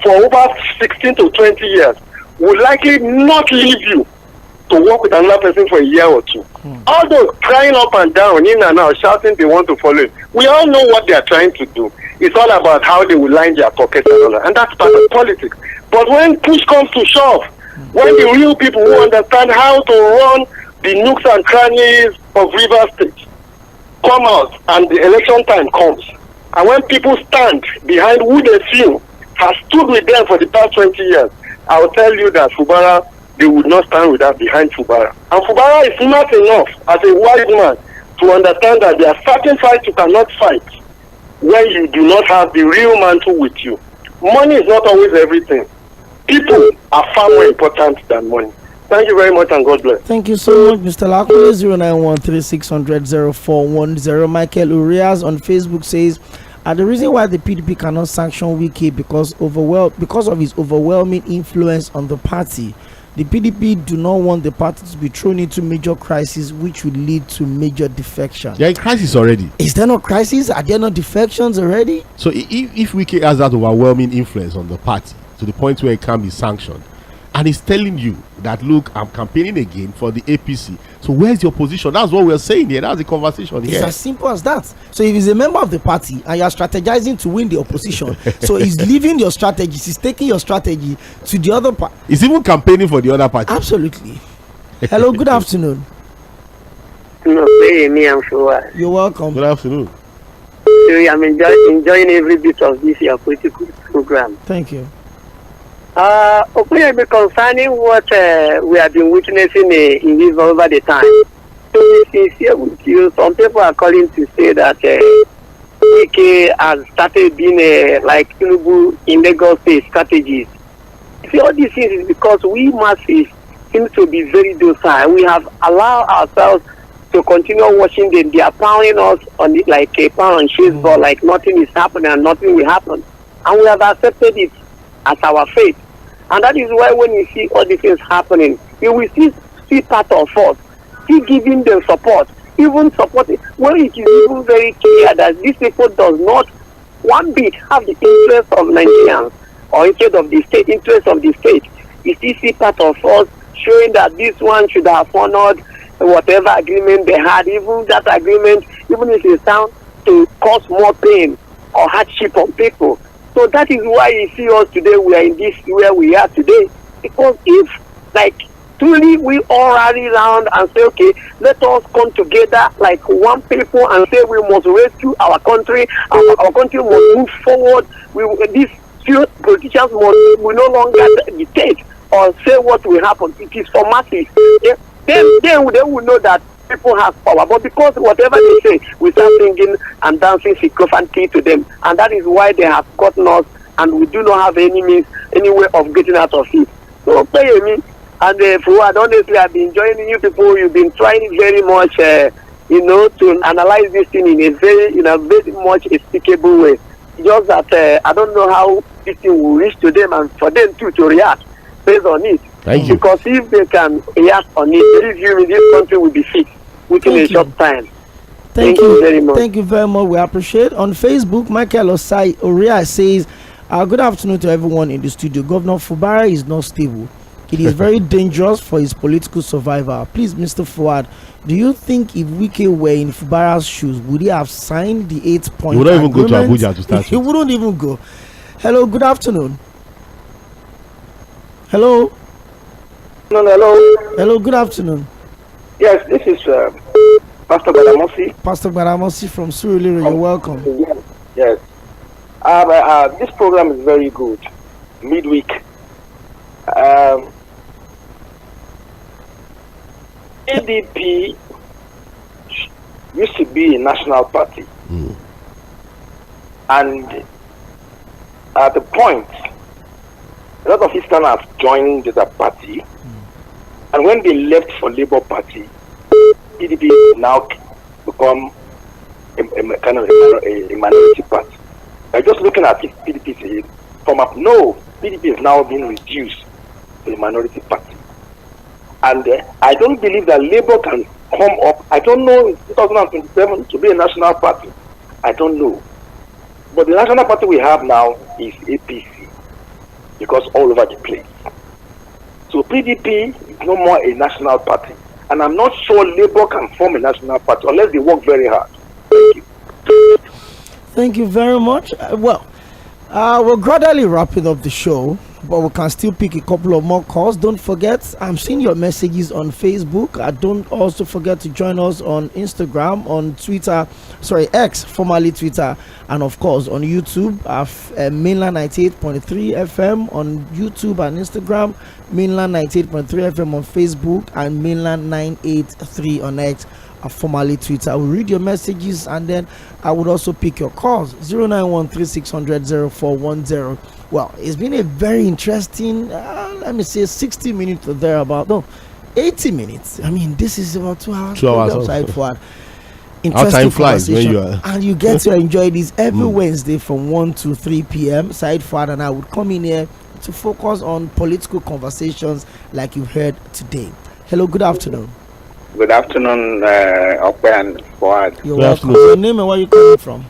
for over 16 to 20 years will likely not leave you to work with another person for a year or two. All those crying up and down, in and out, shouting they want to follow him, we all know what they are trying to do. It's all about how they will line their pockets and all that. And that's part of politics. But when push comes to shove, when the real people who understand how to run the nooks and crannies of River State come out and the election time comes, and when people stand behind who they feel has stood with them for the past 20 years, I will tell you that Fubara, they would not stand with that behind Fubara. And Fubara is smart enough as a wise man to understand that there are certain fights you cannot fight when you do not have the real mantle with you. Money is not always everything. People are far more important than money. Thank you very much and God bless. Thank you so much, Mr. Lakunle. 09136000410. Michael Urias on Facebook says, the reason why the PDP cannot sanction Wike because of his overwhelming influence on the party. The PDP do not want the party to be thrown into major crisis, which will lead to major defection. They're in crisis already. Is there no crisis? Are there no defections already? So if Wike has that overwhelming influence on the party to the point where it can be sanctioned, and he's telling you that, look, I'm campaigning again for the APC, so where's your position? That's what we're saying here. That's the conversation here. It's as simple as that. So if he's a member of the party and you're strategizing to win the opposition, so he's leaving your strategies, he's taking your strategy to the other party. He's even campaigning for the other party. Absolutely. Hello, good afternoon. You're welcome. Good afternoon. I'm enjoying every bit of this your political program. Thank you. Concerning what we have been witnessing in this over the time, to be sincere with you, some people are calling to say that WK has started being like Tinubu in Lagos State strategies. See, all these things is because we masses seem to be very docile. We have allowed ourselves to continue watching them. They are pounding us on it like a pound on cheese ball, like nothing is happening and nothing will happen. And we have accepted it as our fate. And that is why when you see all these things happening, you will see part of us, see giving them support, even supporting, when it is even very clear that these people does not one bit have the interest of Nigerians or instead of the state, interest of the state. You see part of us showing that this one should have honored whatever agreement they had, even that agreement, even if it sounds to cause more pain or hardship on people. So that is why you see us today, we are in this where we are today. Because if, like, truly we all rally around and say, okay, let us come together like one people and say we must rescue our country, our country must move forward. These few politicians will no longer dictate or say what will happen. It is for masses. Then they will know that people have power. But because whatever they say, we start singing and dancing sycophancy to them. And that is why they have gotten us, and we do not have any means, any way of getting out of it. So, pay me. And Fuad, honestly, I've been joining you people. You've been trying very much, to analyze this thing in a very much explicable way. Just that I don't know how this thing will reach to them and for them too to react based on it. Thank you. Because if they can react on it, believe you, this country will be fixed within a short time. Thank you very much. Thank you very much. We appreciate. On Facebook, Michael Osai Oria says, good afternoon to everyone in the studio. Governor Fubara is not stable. It is very dangerous for his political survival. Please, Mr. Fuad, do you think if Wike were in Fubara's shoes, would he have signed the 8-point agreement? He wouldn't even go to Abuja to start. He wouldn't even go. Hello, good afternoon. Hello. Hello. Hello, good afternoon. Yes, this is Pastor Badamosi. Pastor Badamosi from Surulere. You're welcome. Yes. This program is very good. Midweek. ADP used to be a national party. And at the point, a lot of Easterners joined the party. And when they left for Labour Party, PDP now become a kind of a minority party. I'm just looking at it, PDP from up. No, PDP is now being reduced to a minority party. And I don't believe that Labour can come up. I don't know in 2027 to be a national party. I don't know. But the national party we have now is APC, because all over the place. So PDP is no more a national party. And I'm not sure Labour can form a national party unless they work very hard. Thank you. Thank you very much. We're gradually wrapping up the show, but we can still pick a couple of more calls. Don't forget, I'm seeing your messages on Facebook. Don't also forget to join us on Instagram, on Twitter, X, formerly Twitter, and of course on YouTube, Mainland 98.3 FM on YouTube and Instagram, Mainland 98.3 FM on Facebook, and Mainland 983 on X, formerly Twitter. I will read your messages and then I would also pick your calls. 09136000410. Well, it's been a very interesting, let me say 60 minutes or thereabout. No, 80 minutes. I mean, this is about 2 hours. 2 hours. Interesting time flies when conversation. you are. And you get to enjoy this every Wednesday from 1 to 3 p.m. Said Fuad and I would come in here to focus on political conversations like you've heard today. Hello, good afternoon. Good afternoon, Ope and Fuad. You're welcome. Your name and where you coming from?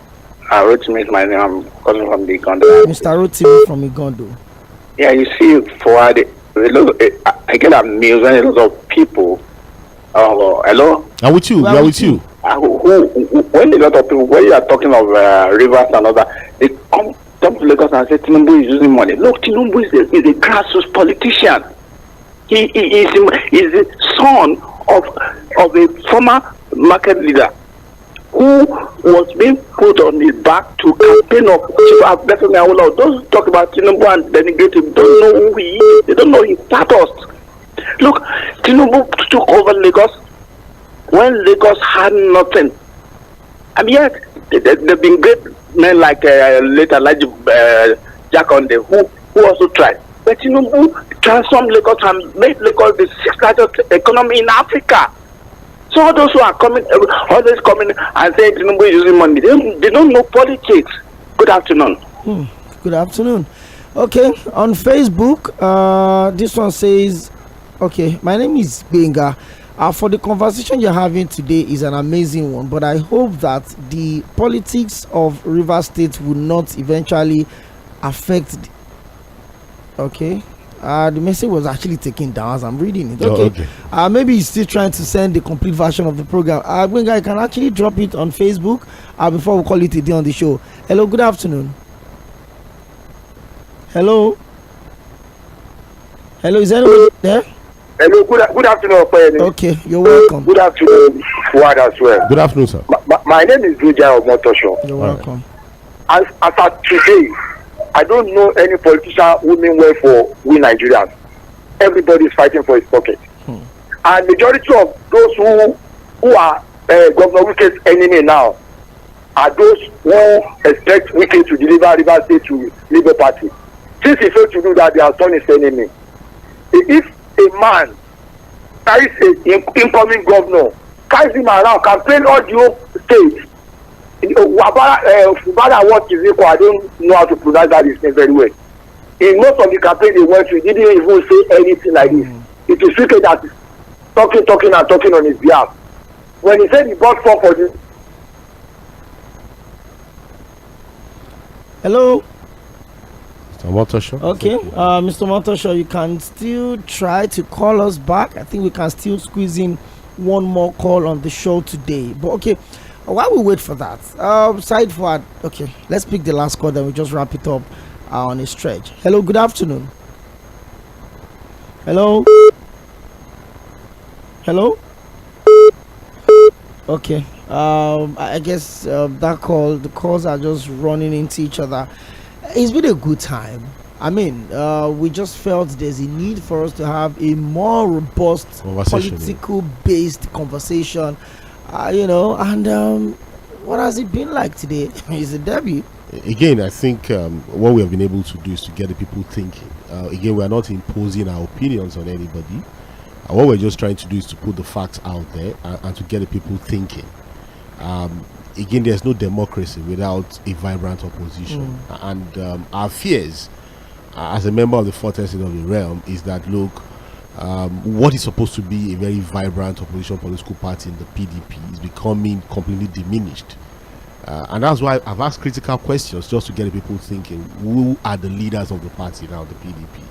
Rotimi is my name. I'm calling from the Igondo. Mr. Rotimi from Igondo. Yeah, you see, Fuad, I get amused when a lot of people. Hello? I'm with you. We're with you. When a lot of people, when you are talking of rivers and all that, they come to Lagos and say Tinubu is using money. Look, Tinubu is a grassroots politician. He is the son of a former market leader. who was being put on his back to campaign of Chief Afbefemi Awolowo. Those who talk about Tinubu and denigrate him don't know who he is. They don't know his status. Look, Tinubu took over Lagos when Lagos had nothing. And yet, there have been great men like later Jakonde who also tried. But Tinubu transformed Lagos and made Lagos the 6th largest economy in Africa. So all those who are coming, always coming and saying Tinubu is using money, they don't know politics. Good afternoon. Good afternoon. Okay, on Facebook, this one says, okay, my name is Benga. For the conversation you're having today is an amazing one, but I hope that the politics of Rivers State will not eventually affect. Okay. The message was actually taken down as I'm reading it. Okay. Maybe he's still trying to send the complete version of the program. Benga, I can actually drop it on Facebook before we call it a day on the show. Hello, good afternoon. Hello. Hello, is anyone there? Hello, good afternoon, Okoye. Okay, you're welcome. Good afternoon, Fuad as well. Good afternoon, sir. My name is WG Omotosho. You're welcome. As of today, I don't know any politician who mean well for we Nigerians. Everybody is fighting for his pocket. And majority of those who are Governor Wike's enemy now are those who expect Wike to deliver Rivers State to Labour Party. Since he failed to do that, they are turned his enemy. If a man carries an incoming governor, carries him around, campaign all the whole state, Fubara what is equal, I don't know how to pronounce that his name very well. In most of the campaign they went to, he didn't even say anything like this. It is Wike that is talking on his behalf. When he said he bought for the. Hello. Mr. Motosho. Okay, Mr. Motosho, you can still try to call us back. I think we can still squeeze in one more call on the show today. But okay, while we wait for that, side forward. Okay, let's pick the last call, then we just wrap it up on a stretch. Hello, good afternoon. Hello. Hello. Okay. I guess the calls are just running into each other. It's been a good time. I mean, we just felt there's a need for us to have a more robust political-based conversation. And what has it been like today? It's a debut. Again, I think what we have been able to do is to get the people thinking. Again, we are not imposing our opinions on anybody. What we're just trying to do is to put the facts out there and to get the people thinking. Again, there's no democracy without a vibrant opposition. And our fears, as a member of the 4th estate of the realm, is that, look, what is supposed to be a very vibrant opposition political party in the PDP is becoming completely diminished. And that's why I've asked critical questions just to get the people thinking, who are the leaders of the party now, the PDP?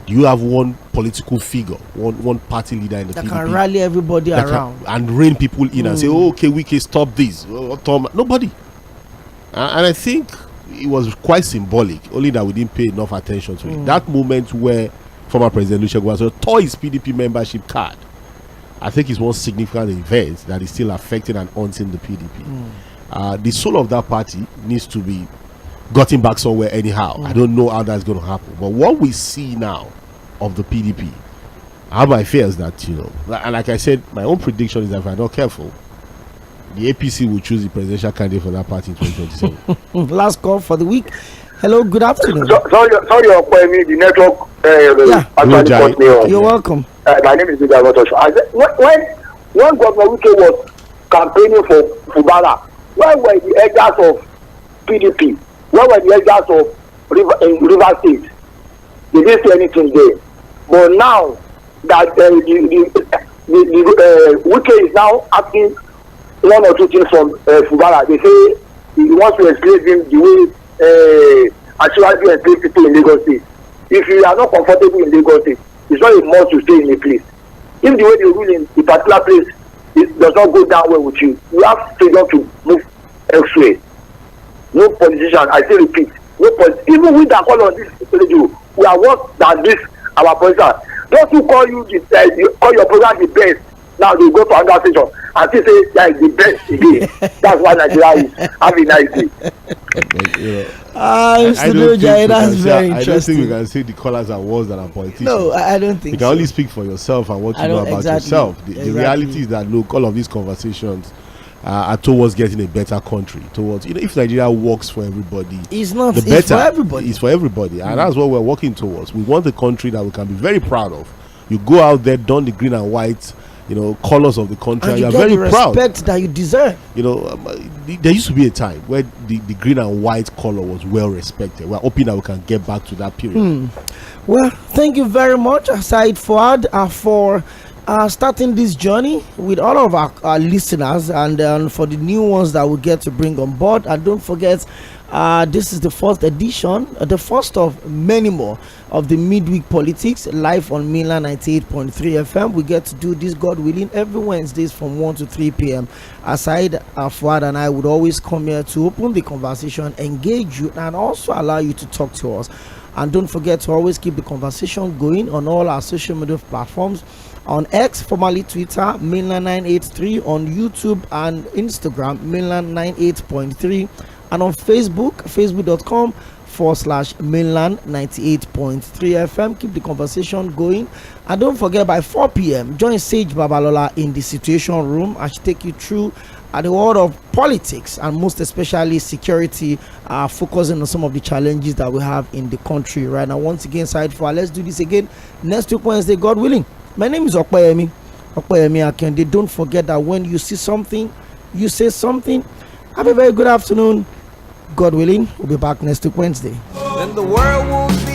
Do you have one political figure, one party leader in the PDP that can rally everybody around and rein people in and say, oh, okay, we can stop this? Nobody. And I think it was quite symbolic, only that we didn't pay enough attention to it. That moment where former President WG tore his PDP membership card, I think it's one significant event that is still affecting and haunting the PDP. The soul of that party needs to be gotten back somewhere anyhow. I don't know how that's going to happen, but what we see now of the PDP, I have my fears that, and like I said, my own prediction is that if I'm not careful, the APC will choose the presidential candidate for that party in 2027. Last call for the week. Hello, good afternoon. Sorry, the network actually cut me off. You're welcome. My name is Mr. Motosho. When Governor Wike was campaigning for Fubara, where were the edges of PDP? Where were the edges of River State? They didn't say anything there. But now that Wike is now asking one or two things from Fubara, they say he wants to enslave him the way Asiwaju enslave people in Lagos State. If you are not comfortable in Lagos State, it's not a must to stay in a place. If the way they rule in a particular place it does not go down well with you, you have freedom to move elsewhere. No politician, I say repeat, even with that call on this radio, we are worse than this our politician. Those who call you call your program the best, now they go to another station. and still say that is the best again. That's why Nigeria is having a nice day. I don't think we can say the callers are worse than our politicians. No, I don't think you can only speak for yourself and what you know about yourself. The reality is that, look, all of these conversations are towards getting a better country, towards, if Nigeria works for everybody, it's not, the better. It's for everybody. It's for everybody, and that's what we're working towards. We want a country that we can be very proud of. You go out there, don the green and white, colors of the country, and you are very proud. Respect that you deserve. There used to be a time where the green and white color was well respected. We're hoping that we can get back to that period. Well, thank you very much, Said Fuad, for starting this journey with all of our listeners, and for the new ones that we get to bring on board. And don't forget, this is the first edition, the first of many more of the Midweek Politics live on Mainland 98.3 FM. We get to do this, God willing, every Wednesdays from 1 to 3 p.m. Aside, Fuad and I would always come here to open the conversation, engage you, and also allow you to talk to us. And don't forget to always keep the conversation going on all our social media platforms. On X, formerly Twitter, Mainland 983, on YouTube and Instagram, Mainland 98.3, and on Facebook, facebook.com/Mainland 98.3 FM. Keep the conversation going. And don't forget, by 4 p.m., join Sage Babalola in the Situation Room as she take you through the world of politics, and most especially security, focusing on some of the challenges that we have in the country right now. Once again, Side for let's do this again next week Wednesday, God willing. My name is 광ᴜ Akande. Don't forget that when you see something, you say something. Have a very good afternoon. God willing, we'll be back next week Wednesday. Then the world won't be